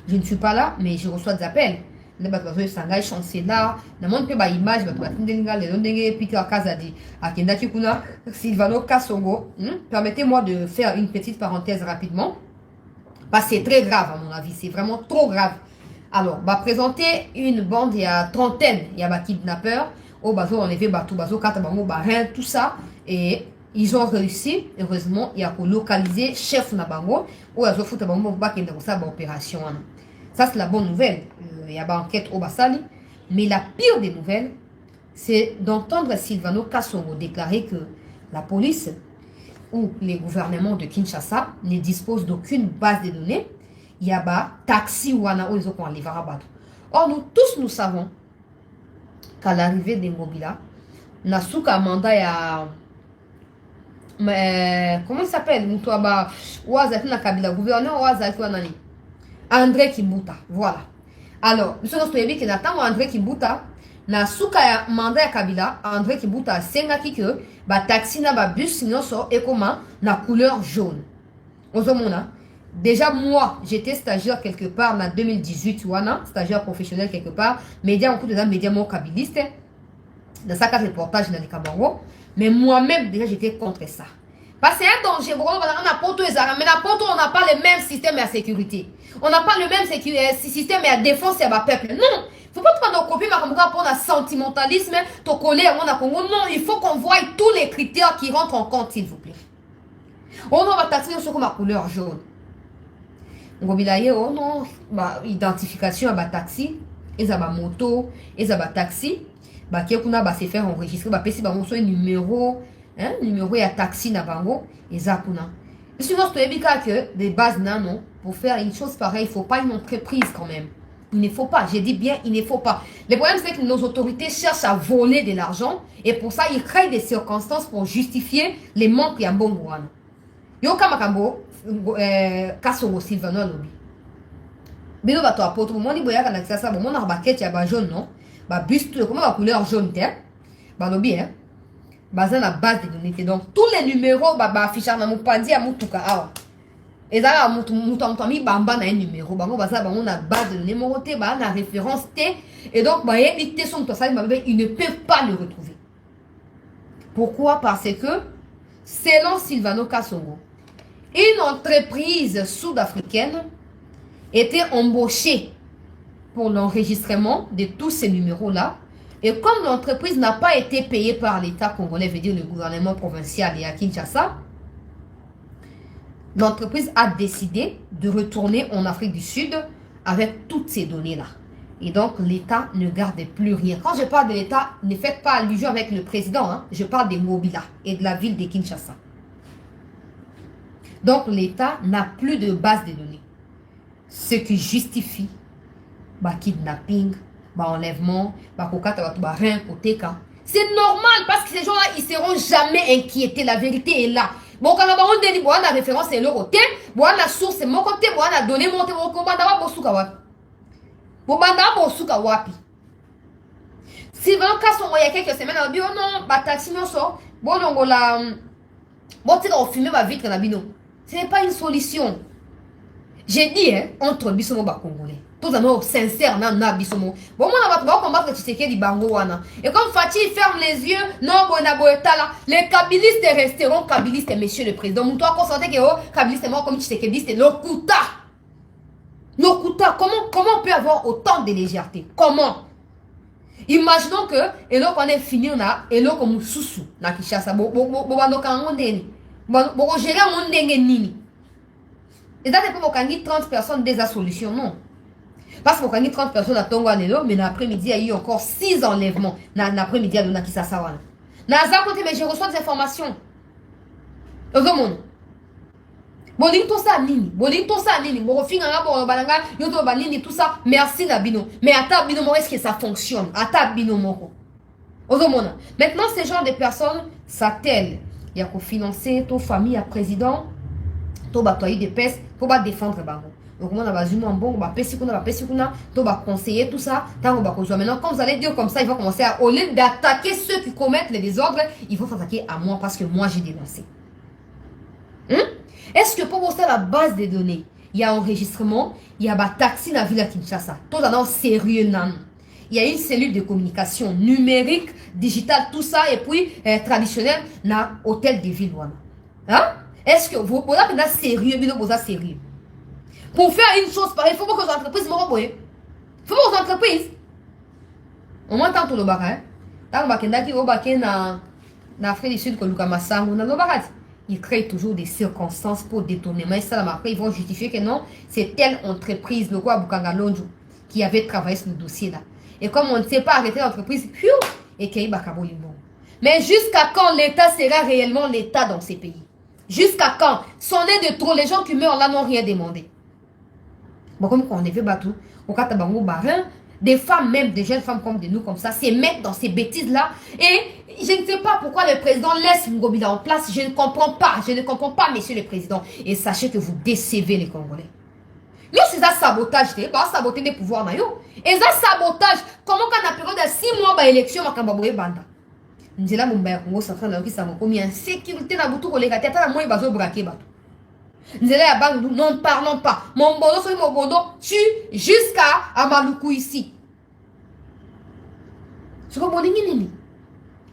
Je ne suis pas là, mais je reçois des appels. Les bateaux Shanghai, chancelier, na monde pe ba image bateau batindenga le ndenge Peter Kazadi akenda kikuna Silvano Kasongo. Permettez-moi de faire une petite parenthèse rapidement parce que c'est très grave à mon avis, c'est vraiment trop grave. Alors, va présenter une bande, il y a trentaine, il y a des kidnappeurs, au bateau enlevé, bateau, katabango, barin, tout ça. Et ils ont réussi, heureusement, il y a pour localiser chef Nabango, ou à Zofu Tabango, opération. Ça, c'est la bonne nouvelle. Il y a une enquête au Bassali. Mais la pire des nouvelles, c'est d'entendre Silvano Kasongo déclarer que la police ou les gouvernements de Kinshasa ne disposent d'aucune base de données. Il y a des taxis ou les autres qui Or, nous tous, nous savons qu'à l'arrivée des Mobila, Nasuka Manda ya comment il s'appelle gouverneur André Kimbuta. Voilà. Alors, monsieur Nostoyebi qui n'attend André Kimbuta, na suka ya manda ya Kabila, André Kimbuta senga ki que ba taxi na ba bus nyonso ekoma na couleur jaune. Ozomona. Déjà moi, j'étais stagiaire quelque part en 2018, stagiaire professionnel quelque part, média beaucoup de médias mon kabiliste, dans ça cas reportage dans les Cameroun, mais moi-même déjà j'étais contre ça. Parce que c'est un danger, on n'a pas le même système de sécurité. On n'a pas le même système de défense et de peuple. Non, il ne faut pas prendre copie pour un sentimentalisme, te coller à mon Congo. Non, il faut qu'on voie tous les critères qui rentrent en compte, s'il vous plaît. On va taxer sur ma couleur jaune. On va dire, oh non, identification à taxi, et à moto, et à taxi, qui a se faire enregistrer, un numéro. Numéro ya taxi na bango ezakuna. Souvent je te dis que des bases non pour faire une chose pareille, il faut pas une entreprise quand même. Il ne faut pas, j'ai dit bien, il ne faut pas. Le problème c'est que nos autorités cherchent à voler de l'argent et pour ça ils créent des circonstances pour justifier les manques ya mbongo wana. Yo kama kambo kasongo Sylvano lobi. Bino bato apoto mo ni boya kana ça bon na ba kete ya ba jaune non. Ba bus tout comme la couleur jaune te. Ba lobi basé la base de données. Donc, tous les numéros, affichés dans mon pandi à Moutuka. Et là, Moutami, bamba, na un numéro. Bango, basa, bango, na base de données, numéro T, na référence T. Et donc, ils ne peuvent pas le retrouver. Pourquoi? Parce que, selon Sylvano Kasongo, une entreprise sud-africaine était embauchée pour l'enregistrement de tous ces numéros-là. Et comme l'entreprise n'a pas été payée par l'État congolais, veut dire le gouvernement provincial et à Kinshasa, l'entreprise a décidé de retourner en Afrique du Sud avec toutes ces données-là. Et donc, l'État ne garde plus rien. Quand je parle de l'État, ne faites pas allusion avec le président. Hein. Je parle des Mobila et de la ville de Kinshasa. Donc, l'État n'a plus de base de données. Ce qui justifie kidnapping, enlèvement, rien côté quand. C'est normal parce que ces gens-là, ils ne seront jamais inquiétés. La vérité est là. Bon, quand on dit que la référence est leur côté, la source est mon côté, la donnée monte mon combat d'abord pour Soukawapi. Bon, pour Soukawapi. Si vraiment, quand on y a quelques semaines, on dit, oh non, taxi, non, ça. Bon, on la. Bon, tu sais, on fume ma vitre dans la bino. Ce n'est pas une solution. J'ai dit, entre Bissomo et Congolais. Tous amours sincères, non, Bissomo. Bon, moi, on va combattre le Tshisekedi Bango wana. Et comme Fatih ferme les yeux, non, là, les kabilistes resteront kabilistes, monsieur le président. Moutou a constaté que, oh, kabilistes mort comme Tshisekedi, c'est Lokuta. Lokuta, comment on peut avoir autant de légèreté? Comment? Imaginons que, et là, on est fini, et là, comme Soussou, na Kishasa, bon, gérer mon nini. Et là, on a 30 personnes déjà solution, non. Parce qu'on a 30 personnes à Tongo, mais l'après-midi, il y a eu encore 6 enlèvements. L'après-midi, il y a eu Kisasawana. Mais je reçois des informations. Bon, tout ça, nini. Bon, tout ça. Merci, Nabino. Mais à Tabino, est-ce que ça fonctionne? À Tabino, Moko. Maintenant, ces genres de personnes, ça t'aide. Il y a qu'au financer, ton famille, à président, ton bataille de peste, pour défendre Bango. Donc, on a besoin de bon, on va conseiller tout ça. Maintenant, quand vous allez dire comme ça, il va commencer à, au lieu d'attaquer ceux qui commettent les désordres, il faut s'attaquer à moi parce que moi j'ai dénoncé. Est-ce que pour vous la base des données, il y a enregistrement, il y a taxi dans la ville de Kinshasa, tout dans sérieux nan. Il y a une cellule de communication numérique, digitale, tout ça, et puis traditionnel dans l'hôtel de ville. Hein? Est-ce que vous êtes sérieux, vous êtes sérieux? Pour faire une chose pareille, il faut que les entreprises me revoient. Il faut que les entreprises. On m'entend tout le barrage. Tant que en Afrique du Sud, ils créent toujours des circonstances pour détourner. Mais ça, après, ils vont justifier que non, c'est telle entreprise, le quoi Bukangalonjo, qui avait travaillé sur le dossier là. Et comme on ne sait pas arrêter l'entreprise, et qu'il y a mais jusqu'à quand l'État sera réellement l'État dans ces pays? Jusqu'à quand? C'en est de trop. Les gens qui meurent là n'ont rien demandé. Bon, comme on est fait battu, au cas de barin, des femmes, même des jeunes femmes comme de nous, comme ça, se mettent dans ces bêtises-là. Et je ne sais pas pourquoi le président laisse Ngobila en place. Je ne comprends pas, monsieur le président. Et sachez que vous décevez les Congolais. Nous, c'est ça sabotage, c'est pas saboter les pouvoirs. Et ça sabotage, comment quand on a période de 6 mois d'élection, on va faire banda. Nous là, mon père, Congo central, qui ça m'a commis en sécurité dans tout les gars, t'as moins besoin de braquer bateau. Nous là, non parlons pas. Mon bodo, c'est mon bodo, tue jusqu'à Amaloukou ici. C'est comme Bolingini.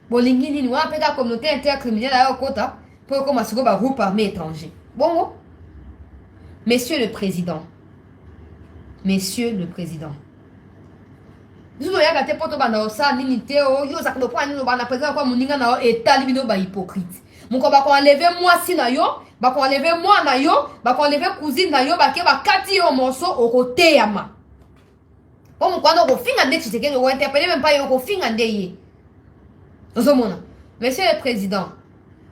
Bolingini, on appelle la communauté intercriminelle à Okota pour commencer à groupe armé étranger. Bon, Monsieur le Président. Monsieur le Président. Nous avons été pour nous ça, nous avons yo ça nous prend nous na président quoi muninga na état libino ba hypocrite. Mon ko ba ko enlever moi si na yo, ba ko enlever moi na yo, ba ko enlever cousine na yo ba ke ba kati yo morceau au côté yama. Bon mon ko no ko finga de tu que on interpeller même pas yo ko finga ndeye. Ozomona. Monsieur le Président,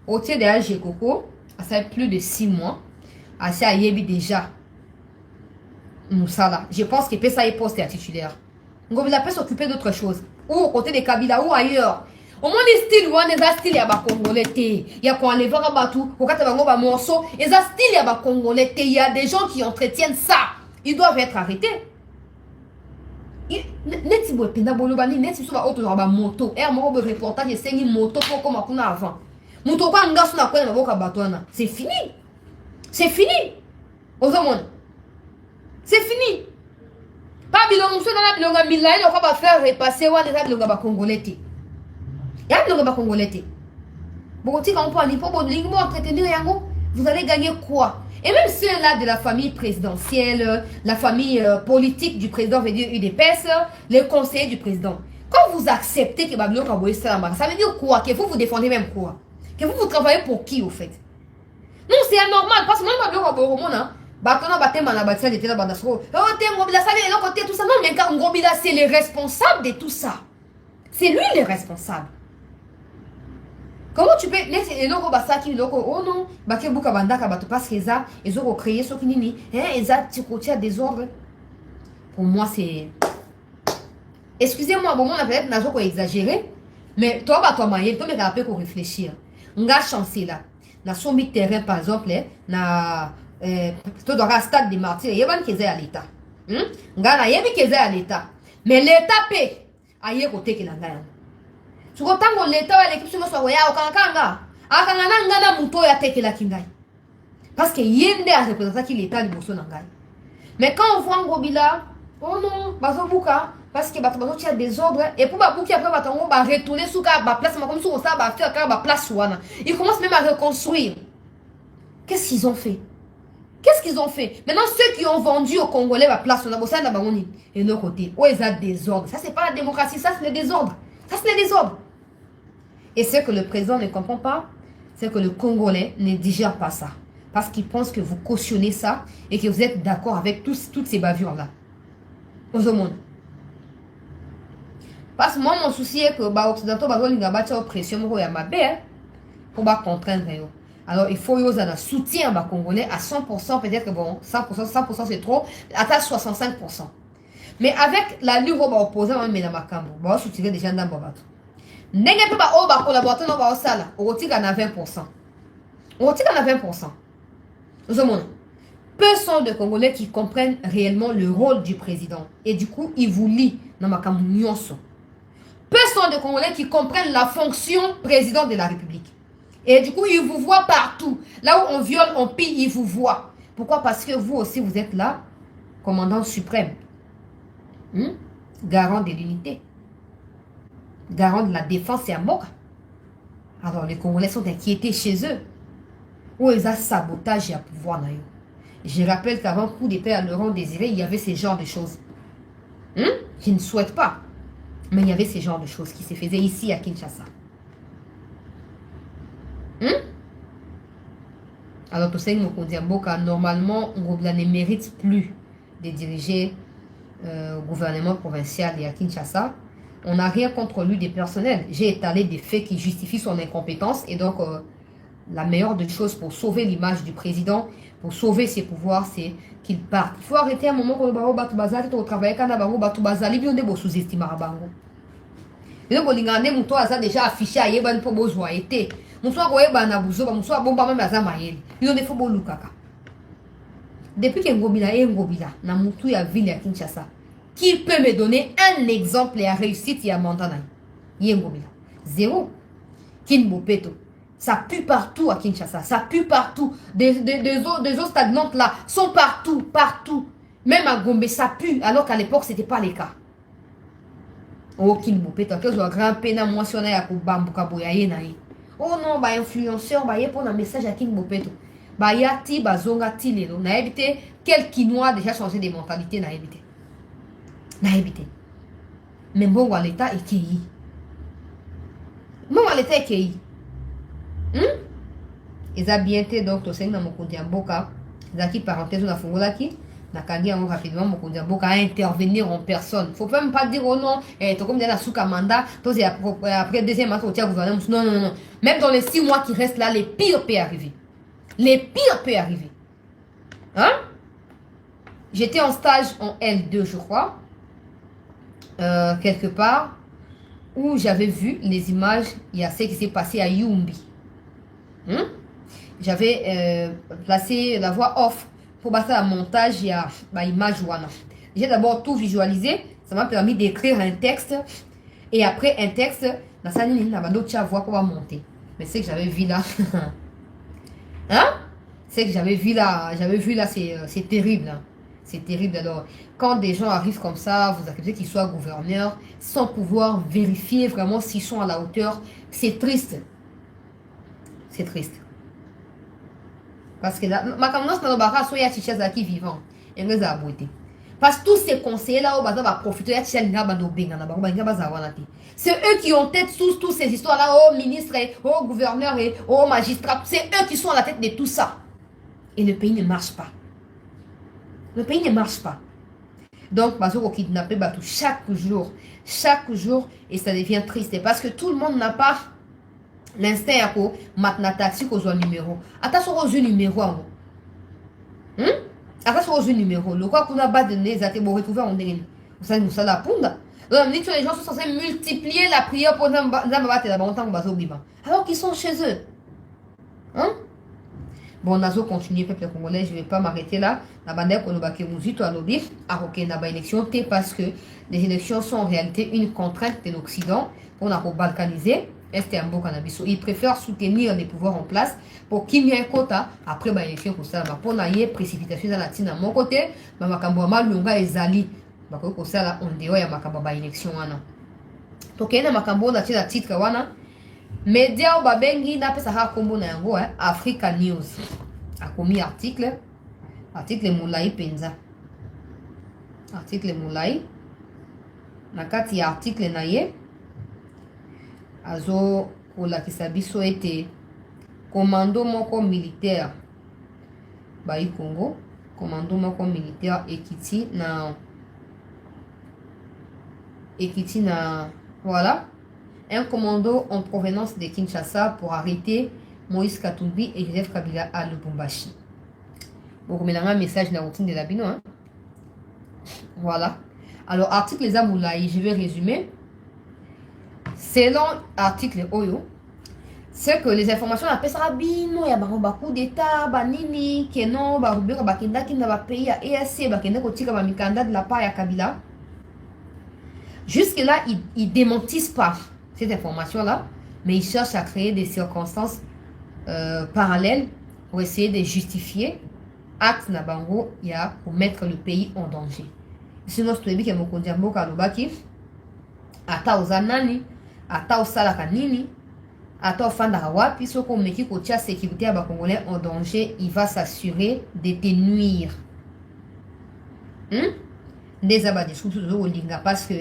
au tiers de AG Coco, ça fait plus de 6 mois, à ça yebi déjà. Moussala. Je pense que Pessa est posté à titulaire. Ngobila peut s'occuper d'autre chose. Ou au côté des Kabila ou ailleurs. Au moins les styles, on est style à bas congolais. Il y a quoi enlever un bateau, au cas où on morceau. Et ça style à bas congolais. Il y a des gens qui entretiennent ça. Ils doivent être arrêtés. Net si vous êtes dans le bani, net si vous êtes dans la moto. Et à mon reportage, c'est une moto pour comme on a avant. Moto pas un gars sur la pointe de bateau. C'est fini. C'est fini. Aux hommes. C'est fini. Pas bilan, monsieur dans la bilonga mila, il va faire repasser ou les bilonga ba congolais. Il y a bilonga ba congolais. Bon, si on peut aller pour bonne entretenir yango, vous allez gagner quoi? Et même ceux-là de la famille présidentielle, la famille politique du président, veut dire UDPS, les conseillers du président. Quand vous acceptez que Babylon Kaboye Salama, ça veut dire quoi? Que vous défendez même quoi? Que vous travaillez pour qui au fait? Non, c'est anormal parce que moi Babylon Kaboye Batona Batema na Batia était là Bandasro. Oh, t'es Ngobila, ça vient côté tout ça. Non, mais quand Ngobila, c'est le responsable de tout ça. C'est lui le responsable. Comment tu peux laisser les locaux Basaki, locaux, oh non, Baké Bouka Bandaka Bato, parce qu'ils ont créé ce qui n'est pas, ils ont tiré des ordres. Pour moi, c'est. Excusez-moi, bon, on a peut-être n'a pas exagéré, mais toi, toi, Maïel, toi, mais rappelé qu'on réfléchir. On a chancé là. Na sommet terrain, par exemple, na. Tu dois rester stade de martyrs. Il y a des gens qui sont à l'État. Il y a des gens qui sont à l'État. Mais l'État paie. Il y a des gens qui sont à l'État. Si vous avez l'État, l'équipe sur le soir, il y a des parce qu'il y a des représentants qui l'État de Bosso Nangai. Mais quand on voit Ngobila, oh non, Bazobouka, parce que Bato a des ordres, et pour Babouki après Batongo, va retourner sous la place, comme si on s'en va faire la place. Ils commencent même à reconstruire. Qu'est-ce qu'ils ont fait? Qu'est-ce qu'ils ont fait? Maintenant, ceux qui ont vendu aux Congolais la place, on a bossé dans Barouni. Et de l'autre côté, oh, ils ont des ordres. Ça, c'est pas la démocratie, ça, c'est le désordre. Ça, c'est le désordre. Et ce que le président ne comprend pas, c'est que le Congolais ne digère pas ça. Parce qu'il pense que vous cautionnez ça et que vous êtes d'accord avec toutes ces bavures-là. Aux monde. Parce que moi, mon souci est que les Occidentaux ont une pression pour comprendre. Alors, il faut y un soutien aux Congolais à 100%, peut-être bon, 100% c'est trop, à 65%. Mais avec la lutte opposée, on met dans ma cambo, on va soutenir des gens dans le bateau. N'est-ce pas on collaborer dans la salle, on retire à 20%. On retire à 20%. Nous avons peu sont de Congolais qui comprennent réellement le rôle du président. Et du coup, ils vous lient dans ma cambo. Peu sont de Congolais qui comprennent la fonction président de la République. Et du coup, ils vous voient partout. Là où on viole, on pille, ils vous voient. Pourquoi? Parce que vous aussi, vous êtes là, commandant suprême. Garant de l'unité. Garant de la défense et à mort. Alors, les Congolais sont inquiétés chez eux. Où ils ont sabotage et à pouvoir. Je rappelle qu'avant le coup d'épée à Laurent Désiré, il y avait ces genres de choses. Je ne souhaite pas. Mais il y avait ces genres de choses qui se faisaient ici à Kinshasa. Alors, tout ça, normalement, Ngobila ne mérite plus de diriger le gouvernement provincial et à Kinshasa. On n'a rien contre lui des personnels. J'ai étalé des faits qui justifient son incompétence. Et donc, la meilleure des choses pour sauver l'image du président, pour sauver ses pouvoirs, c'est qu'il parte. Il faut arrêter un moment pour le barreau Batubazali, au travail, quand le barreau Batubazali, bien de sous-estimer à Bango. Et donc, on a déjà affiché à Yeban pour besoin été. Moussoua goye bana buzo ba moussoua bomba même azama yeli. Ils ont des faux bolou kaka. Depuis que Ngobila est Ngobila, na mutu ya ville à Kinshasa, qui peut me donner un exemple à réussite à Montana? Ngobila. Zéro. Kinbopeto. Ça pue partout à Kinshasa. Ça pue partout. Des eaux stagnantes là sont partout, partout. Même à Gombe, ça pue, alors qu'à l'époque, ce n'était pas le cas. Oh, Kinbopeto. Que je dois grimper dans moi si on est à Bambuka Boyaye naï. Oh non, bah influenceur, bah y pour un message à Kinbopeto. Bah yati, bah zonga ti lelo. Na évité, quel Quinois déjà changé de mentalité, na évité. Na évité. Mais bon, à l'état est qui? Bon, à l'état est qui? Ils ont bien été donc au sein de mon Mboka. Zaki parenthèse on a fongola qui n'a qu'à dire rapidement mon Mboka à intervenir en personne. Faut même pas dire oh non, tu comme dans sous Kamanda, toi c'est après deuxième match au gouvernement. Non non non. Même dans les 6 mois qui restent là, les pires peuvent arriver. Les pires peuvent arriver. Hein? J'étais en stage en L2 je crois. Quelque part où j'avais vu les images, il y a ce qui s'est passé à Yumbi. J'avais placé la voix off pour passer à montage et à image. J'ai d'abord tout visualisé. Ça m'a permis d'écrire un texte. Et après un texte, dans sa ligne, il d'autres voix pour monter. Mais c'est que j'avais vu là. Hein? C'est que j'avais vu là, c'est terrible. Hein? C'est terrible. Alors, quand des gens arrivent comme ça, vous acceptez qu'ils soient gouverneurs, sans pouvoir vérifier vraiment s'ils sont à la hauteur, c'est triste. C'est triste. Parce que là, ma caméra, c'est dans le soya chicha qui vivant. Et nous avons beauté. Parce que tous ces conseillers-là, on va profiter de c'est eux qui ont tête tous ces histoires-là, aux ministres, aux gouverneurs et aux magistrats. C'est eux qui sont à la tête de tout ça. Et le pays ne marche pas. Le pays ne marche pas. Donc, on kidnappe chaque jour, et ça devient triste. Parce que tout le monde n'a pas l'instinct à quoi maintenant taxi qu'on soit numéro. Attention aux numéros. Attention aux numéros. Le quoi qu'on a pas donné, ça t'est retrouvé en déni. Vous savez, nous ça la pounda. Donc, on dit que les gens sont censés multiplier la prière pour alors qu'ils sont chez eux. Hein? Bon, Nazo continue, peuple congolais, je ne vais pas m'arrêter là. La bandère qu'on a muzito à l'obif, à élection, parce que les élections sont en réalité une contrainte de l'Occident pour nous balkaniser. Est un beau cannabis. Ils préfèrent soutenir les pouvoirs en place pour qu'il y ait un quota après l'élection pour ça. Pour qu'il y ait précipitation dans la Tine à mon côté, ma makambouama lunga ezali. Pour ça, là, on dit, il y a ma élection. Donc, il y a ma titre. Média ou babengi n'a pas sa combo na yango Africa News a commis article Moulay Penza article Moulay na kati ya article na ye azo kolakisa biso ete commando moko militaire bayi Congo commando moko militaire ekiti na voilà. Un commando en provenance de Kinshasa pour arrêter Moïse Katumbi et Joseph Kabila à Lubumbashi. Vous remettez un message dans la routine de la Bino. Hein? Voilà. Alors, article les Amoulaï, je vais résumer. Selon article Oyo, c'est que les informations appellent ça Bino, il y a beaucoup d'État, Banini, Kenon, Barubero, Bakenda, qui n'a pas payé à ESC, Bakenda, Kotika, Bamikanda de la part à Kabila. Jusque-là, ils ne démentissent pas cette information-là, mais ils cherchent à créer des circonstances parallèles pour essayer de justifier acte Nabango pour mettre le pays en danger. Sinon, c'est que Mokondi Mboka Lobaki, ata ozanani, ata osalaka nini, ata ofanda wapi, soko meki kotia sécurité à Congolais en danger, il va s'assurer de te nuire. Des abadis sous parce que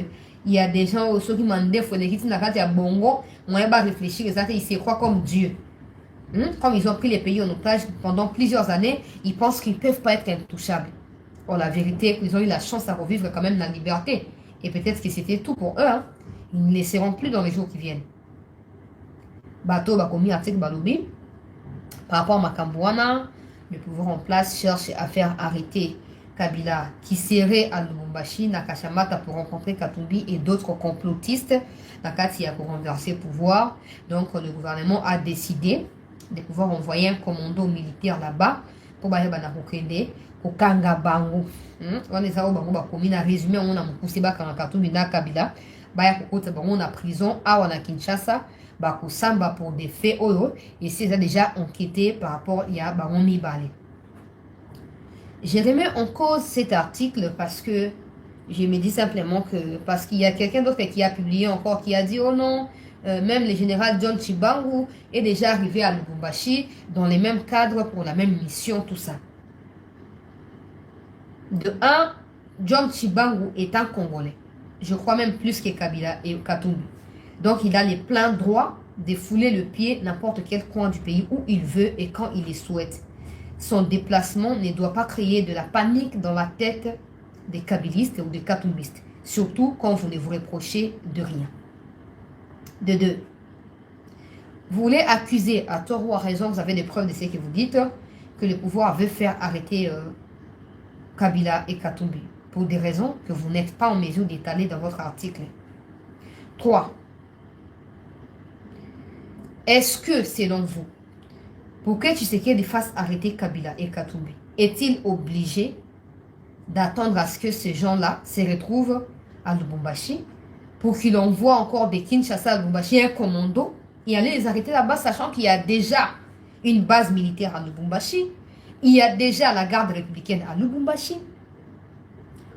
il y a des gens aussi qui m'ont dit que Bongo, on va réfléchir, ils se croient comme Dieu. Comme ils ont pris les pays en otage pendant plusieurs années, ils pensent qu'ils ne peuvent pas être intouchables. Or, la vérité est qu'ils ont eu la chance à revivre quand même la liberté. Et peut-être que c'était tout pour eux. Hein. Ils ne laisseront plus dans les jours qui viennent. Bateau, Bakomi, article Balobi. Par rapport à Makambouana, le pouvoir en place cherche à faire arrêter Kabila, qui serait à Lubumbashi, Nakashamata pour rencontrer Katumbi et d'autres complotistes, Nakatia pour renverser le pouvoir. Donc le gouvernement a décidé de pouvoir envoyer un commando militaire là-bas pour kokanga bango. On est ça au bango ba komi na résumé on a mukuse ba kanga Katumbi na Kabila ba ya kokota bango na prison awa na Kinshasa ba kosamba pour des faits oyo et c'est déjà enquêté par rapport ya bango mibale. Je remets en cause cet article parce que je me dis simplement que parce qu'il y a quelqu'un d'autre qui a publié encore qui a dit oh non, même le général John Chibangu est déjà arrivé à Lubumbashi dans les mêmes cadres pour la même mission, tout ça. De un, John Chibangu est un Congolais. Je crois même plus que Kabila et Katumbi. Donc il a les pleins droits de fouler le pied n'importe quel coin du pays où il veut et quand il le souhaite. Son déplacement ne doit pas créer de la panique dans la tête des kabilistes ou des katumbistes, surtout quand vous ne vous reprochez de rien. De deux, vous voulez accuser à tort ou à raison, vous avez des preuves de ce que vous dites, que le pouvoir veut faire arrêter Kabila et Katumbi, pour des raisons que vous n'êtes pas en mesure d'étaler dans votre article. 3. Est-ce que, selon vous, pour que Tshisekedi fasse arrêter Kabila et Katumbi, est-il obligé d'attendre à ce que ces gens-là se retrouvent à Lubumbashi pour qu'il envoie encore des Kinshasa à Lubumbashi un commando et aller les arrêter là-bas, sachant qu'il y a déjà une base militaire à Lubumbashi, il y a déjà la garde républicaine à Lubumbashi.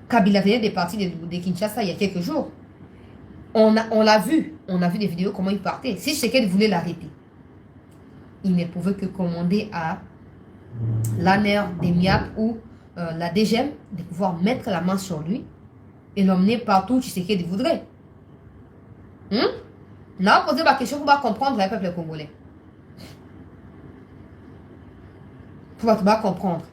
Kabila venait des parties de Kinshasa il y a quelques jours. On l'a vu, on a vu des vidéos comment il partait. Si Tshisekedi voulait l'arrêter, il ne pouvait que commander à l'ANER, des MIAP ou la DGM de pouvoir mettre la main sur lui et l'emmener partout où Tshisekedi voudrait. On a posé la question pour comprendre le peuple congolais. Pour comprendre.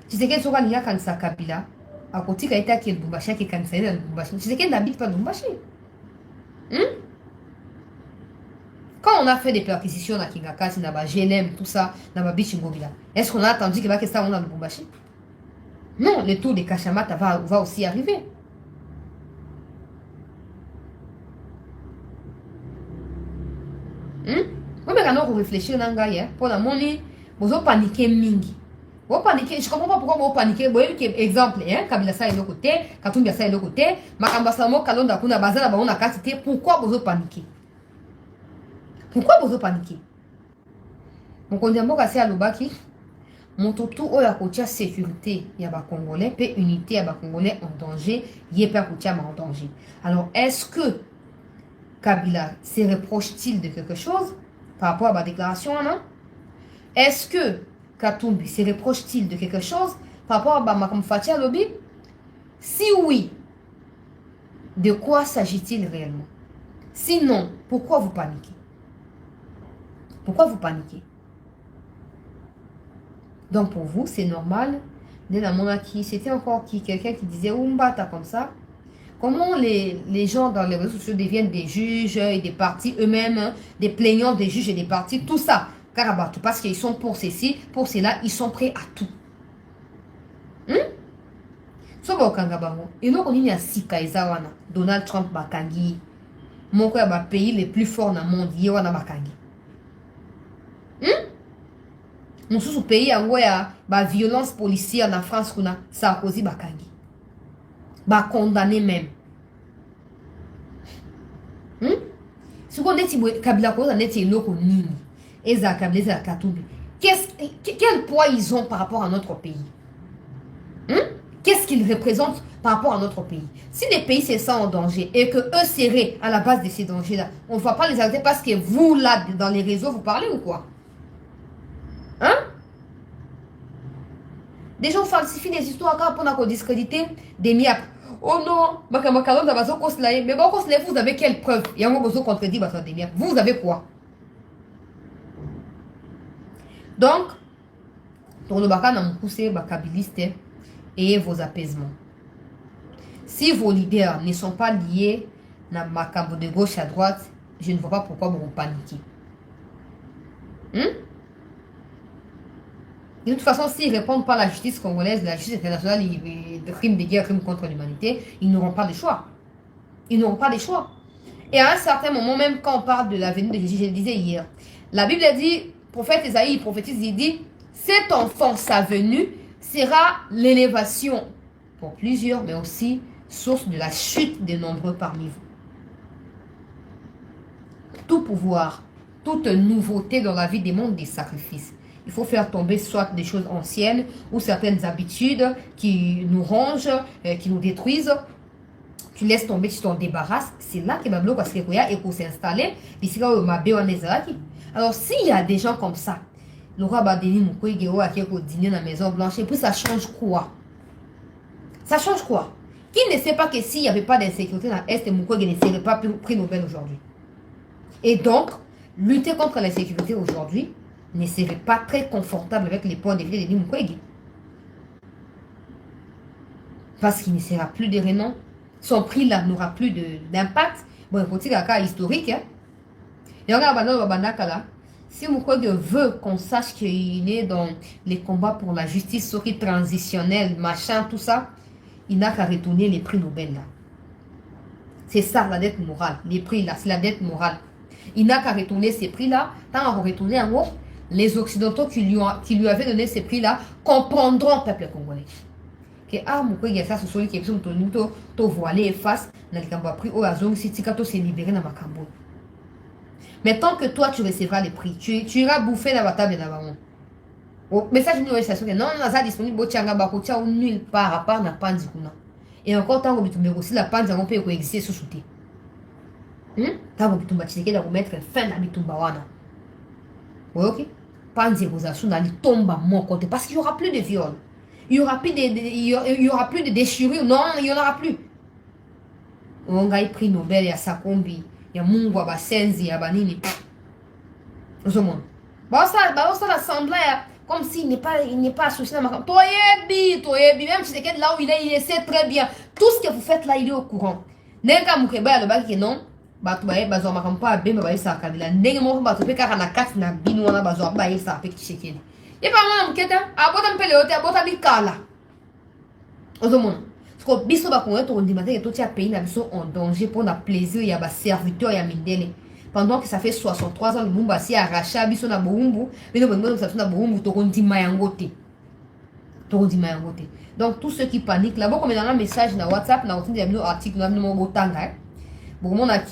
Tshisekedi sera lié à Kansa Kabila. À côté, il y a qui Lubumbashi, qui est Kansa Lubumbashi. Tshisekedi n'habite pas Lubumbashi. Quand on a fait des perquisitions à Kingakati, dans GLM, tout ça, dans Bichingobila, est-ce qu'on a attendu que ça on a Lubumbashi? Non, le tour de Kachamata va aussi arriver. Oui, mais quand on réfléchit, pour la monnaie, vous avez paniqué mingi. Vous paniquez, je ne comprends pas pourquoi vous paniquez. Vous voyez, exemple, Kabila ça est de côté, Katumbi ça est de côté, Makambasamo, Kalonda Kuna Bazana, on a quantité. Pourquoi vous paniquez? Pourquoi vous paniquez? Mon condamnement cassé à l'Obaki, mon tout au la côté sécurité, il y a des Congolais, paix unité, il y a des Congolais en danger, il y a pas en danger. Alors, est-ce que Kabila se reproche-t-il de quelque chose par rapport à ma déclaration, non? Est-ce que Katumbi se reproche-t-il de quelque chose par rapport à ma Fatia Lobby? Si oui, de quoi s'agit-il réellement? Sinon, pourquoi vous paniquez? Pourquoi vous paniquez? Donc pour vous, c'est normal. C'était encore quelqu'un qui disait Umbata comme ça. Comment les gens dans les réseaux sociaux deviennent des juges et des partis eux-mêmes, des plaignants des juges et des partis, tout ça. Karabatu, parce qu'ils sont pour ceci, pour cela, ils sont prêts à tout. Soba Okangabango, et nous on y a Sika Ezawana, Donald Trump Bakangi, mon pays les plus forts dans le monde, Yewana Bakangi. Nous sommes au pays où il y a la violence policière en France, Sarkozy Bakangi. Ba condamné même. Si on est Kabila Koza net loko nini. Eza Kabila Katumbi. Quel poids ils ont par rapport à notre pays? Qu'est-ce qu'ils représentent par rapport à notre pays? Si les pays se sentent en danger et que eux seraient à la base de ces dangers-là, on ne va pas les arrêter parce que vous, là, dans les réseaux, vous parlez ou quoi? Des gens falsifient des histoires pour nous discréditer des miap. Oh non, mais vous avez quelle preuve? Il y a un besoin contredit des miap. Vous avez quoi? Donc, pour le baka n'a poussé bakabiliste et vos apaisements. Si vos leaders ne sont pas liés dans makambo de gauche à droite, je ne vois pas pourquoi vous paniquez. De toute façon, s'ils ne répondent pas à la justice congolaise, la justice internationale, de crimes de guerre, crimes contre l'humanité, ils n'auront pas de choix. Ils n'auront pas de choix. Et à un certain moment, même quand on parle de la venue de Jésus, je le disais hier, la Bible a dit, prophète Esaïe prophétise, il dit, Cet enfant, sa venue, sera l'élévation pour plusieurs, mais aussi source de la chute de nombreux parmi vous. Tout pouvoir, toute nouveauté dans la vie demande des sacrifices. Il faut faire tomber soit des choses anciennes ou certaines habitudes qui nous rongent, qui nous détruisent. Tu laisses tomber, tu t'en débarrasses. C'est là que Bablo parce que et pour s'installer. Alors s'il y a des gens comme ça, le roi Babéni Moukoui Guéo a quelqu'un dîner dans la Maison Blanche, et puis ça change quoi? Ça change quoi? Qui ne sait pas que s'il n'y avait pas d'insécurité dans l'Est, Moukoui ne serait pas pris Nobel aujourd'hui? Et donc, lutter contre l'insécurité aujourd'hui ne serait pas très confortable avec les points de vie de Mukwege. Parce qu'il ne sera plus de renom. Son prix là n'aura plus d'impact. Bon, il faut dire un cas historique. Hein. Et regarde, si Mukwege veut qu'on sache qu'il est dans les combats pour la justice sociale transitionnelle, machin, tout ça, il n'a qu'à retourner les prix Nobel là. C'est ça la dette morale. Les prix là, c'est la dette morale. Il n'a qu'à retourner ces prix-là. Tant à retourner en haut, les Occidentaux qui lui avaient donné ces prix-là comprendront le peuple congolais. Que Mukwege ça, c'est celui qui est voilé et face dans le camp prix au Azong, si Tikato s'est libéré dans ma cambo. Mais tant que toi, tu recevras les prix, tu iras bouffer dans la table d'avant. Au message d'une organisation que non, on a disponible, tu ou nulle part à part n'a pas dit. Et encore, tant que tu me aussi la panne, on peut exister sous souté. Tant que tu vas mettre fin à bitumba wana. Ok? Panzi Rosasu n'a tombe à mon côté parce qu'il n'y aura plus de viol. Il n'y aura plus de déchirure. Non, il n'y en aura plus. On a pris Nobel, il y a Sakombi, il y a Mungwa, Basenzi, il y a Banini. Bon, ça l'assemblée, comme s'il n'est pas associé à ma campagne. Toyebi, même si c'est là où il sait très bien. Tout ce que vous faites là, il est au courant. Nenga Mukeba, le bac qui non. Bato baye bazo makampa be baye sa kabila ndenge moko bato pe kaka na kati na bino wana bazo baye sa pe kichekeli ye pa mwana muketa abota mpele yote abota bikala ozomona ko biso ba konyo to ndima te to tia pays na biso en danger pour na plaisir ya ba serviteur ya mindele pendant que ça fait 63 ans le Lumumba si arracha biso na boumbu bino bongo ça na boumbu to ndima yango te donc tous ceux qui paniquent là-bas comme dans un message na WhatsApp na otindi ya bino article na bino mo tanga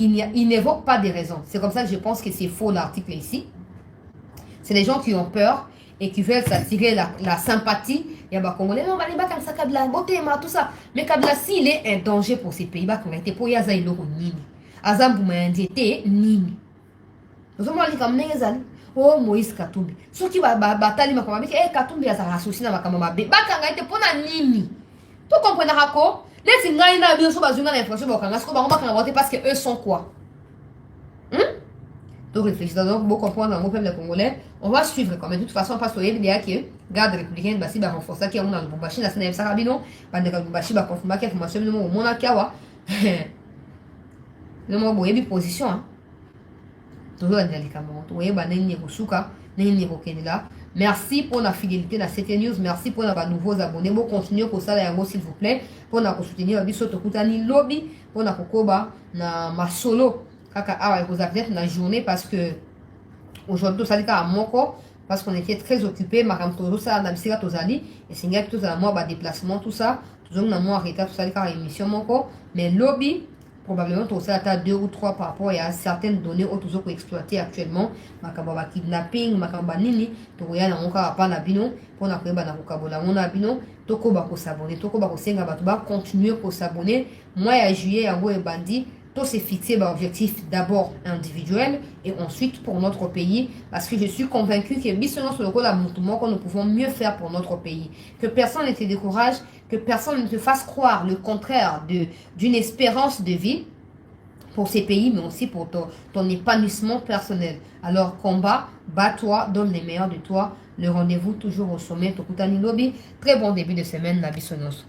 il n'évoque pas des raisons. C'est comme ça que je pense que c'est faux l'article ici. C'est les gens qui ont peur et qui veulent s'attirer la sympathie. Il y a des Congolais, non, il y a des Kabila, tout ça. Mais Kabila, s'il est un danger pour ces pays, il y a pour Yaza et Loro Nini. Azam pour m'indiquer Nini. Nous sommes allés comme Nézali. Oh, Moïse Katumbi. Ceux qui va batailler, ma camarade, Katumbi a sa associé dans ma camarade. Bakanga était pour Nini. Tu comprends, Rako? Les Zingaïna, bien sûr, bazunga l'inflation, parce que eux sont quoi? Donc réfléchissez donc, pour comprendre le peuple congolais, on va suivre quand même. De toute façon, parce qu'il y a qui garde républicaine, bah si bah renforcer qui on a le bombachi, la scène sarabino, bah de bombachi, bah confirmer qu'il information de mon monakawa. Le mot boye bi position hein. Toujours dans les camarades. Vous voyez bah n'est suka, n'est là. Merci pour la fidélité de cette news. Merci pour les nouveaux abonnés. Vous continuez pour ça, s'il vous plaît. Pour nous soutenir, vous soutenir lobby. Pour nous kokoba na ma solo. Kaka awa vous avez peut-être la journée parce que aujourd'hui ça dit à mon corps parce qu'on était très occupé. Maram todo ça na bisira tozali et c'est ngaki tout ça moi ba déplacement tout ça. Toujours na moi arrêter tout ça dit à émission mon corps. Mais lobby probablement tout ça à 2 ou 3 par rapport à certaines données autour exploitées actuellement makamba kidnapping makamba nini to ya na monka pa na bino pona koyeba na kokabola mona bino toko ba ko s'abonner toko ba ko senga bato ba continuer ko s'abonner mois ya juillet yango e bandi tout s'est fixé par objectif d'abord individuel et ensuite pour notre pays parce que je suis convaincu que bisonnant sur le rôle à mouvement que nous pouvons mieux faire pour notre pays que personne ne te décourage que personne ne te fasse croire le contraire d'une espérance de vie pour ces pays, mais aussi pour ton épanouissement personnel. Alors, combat, bats-toi, donne les meilleurs de toi. Le rendez-vous toujours au sommet. Tokutani Lobby. Très bon début de semaine, la Bissonnos.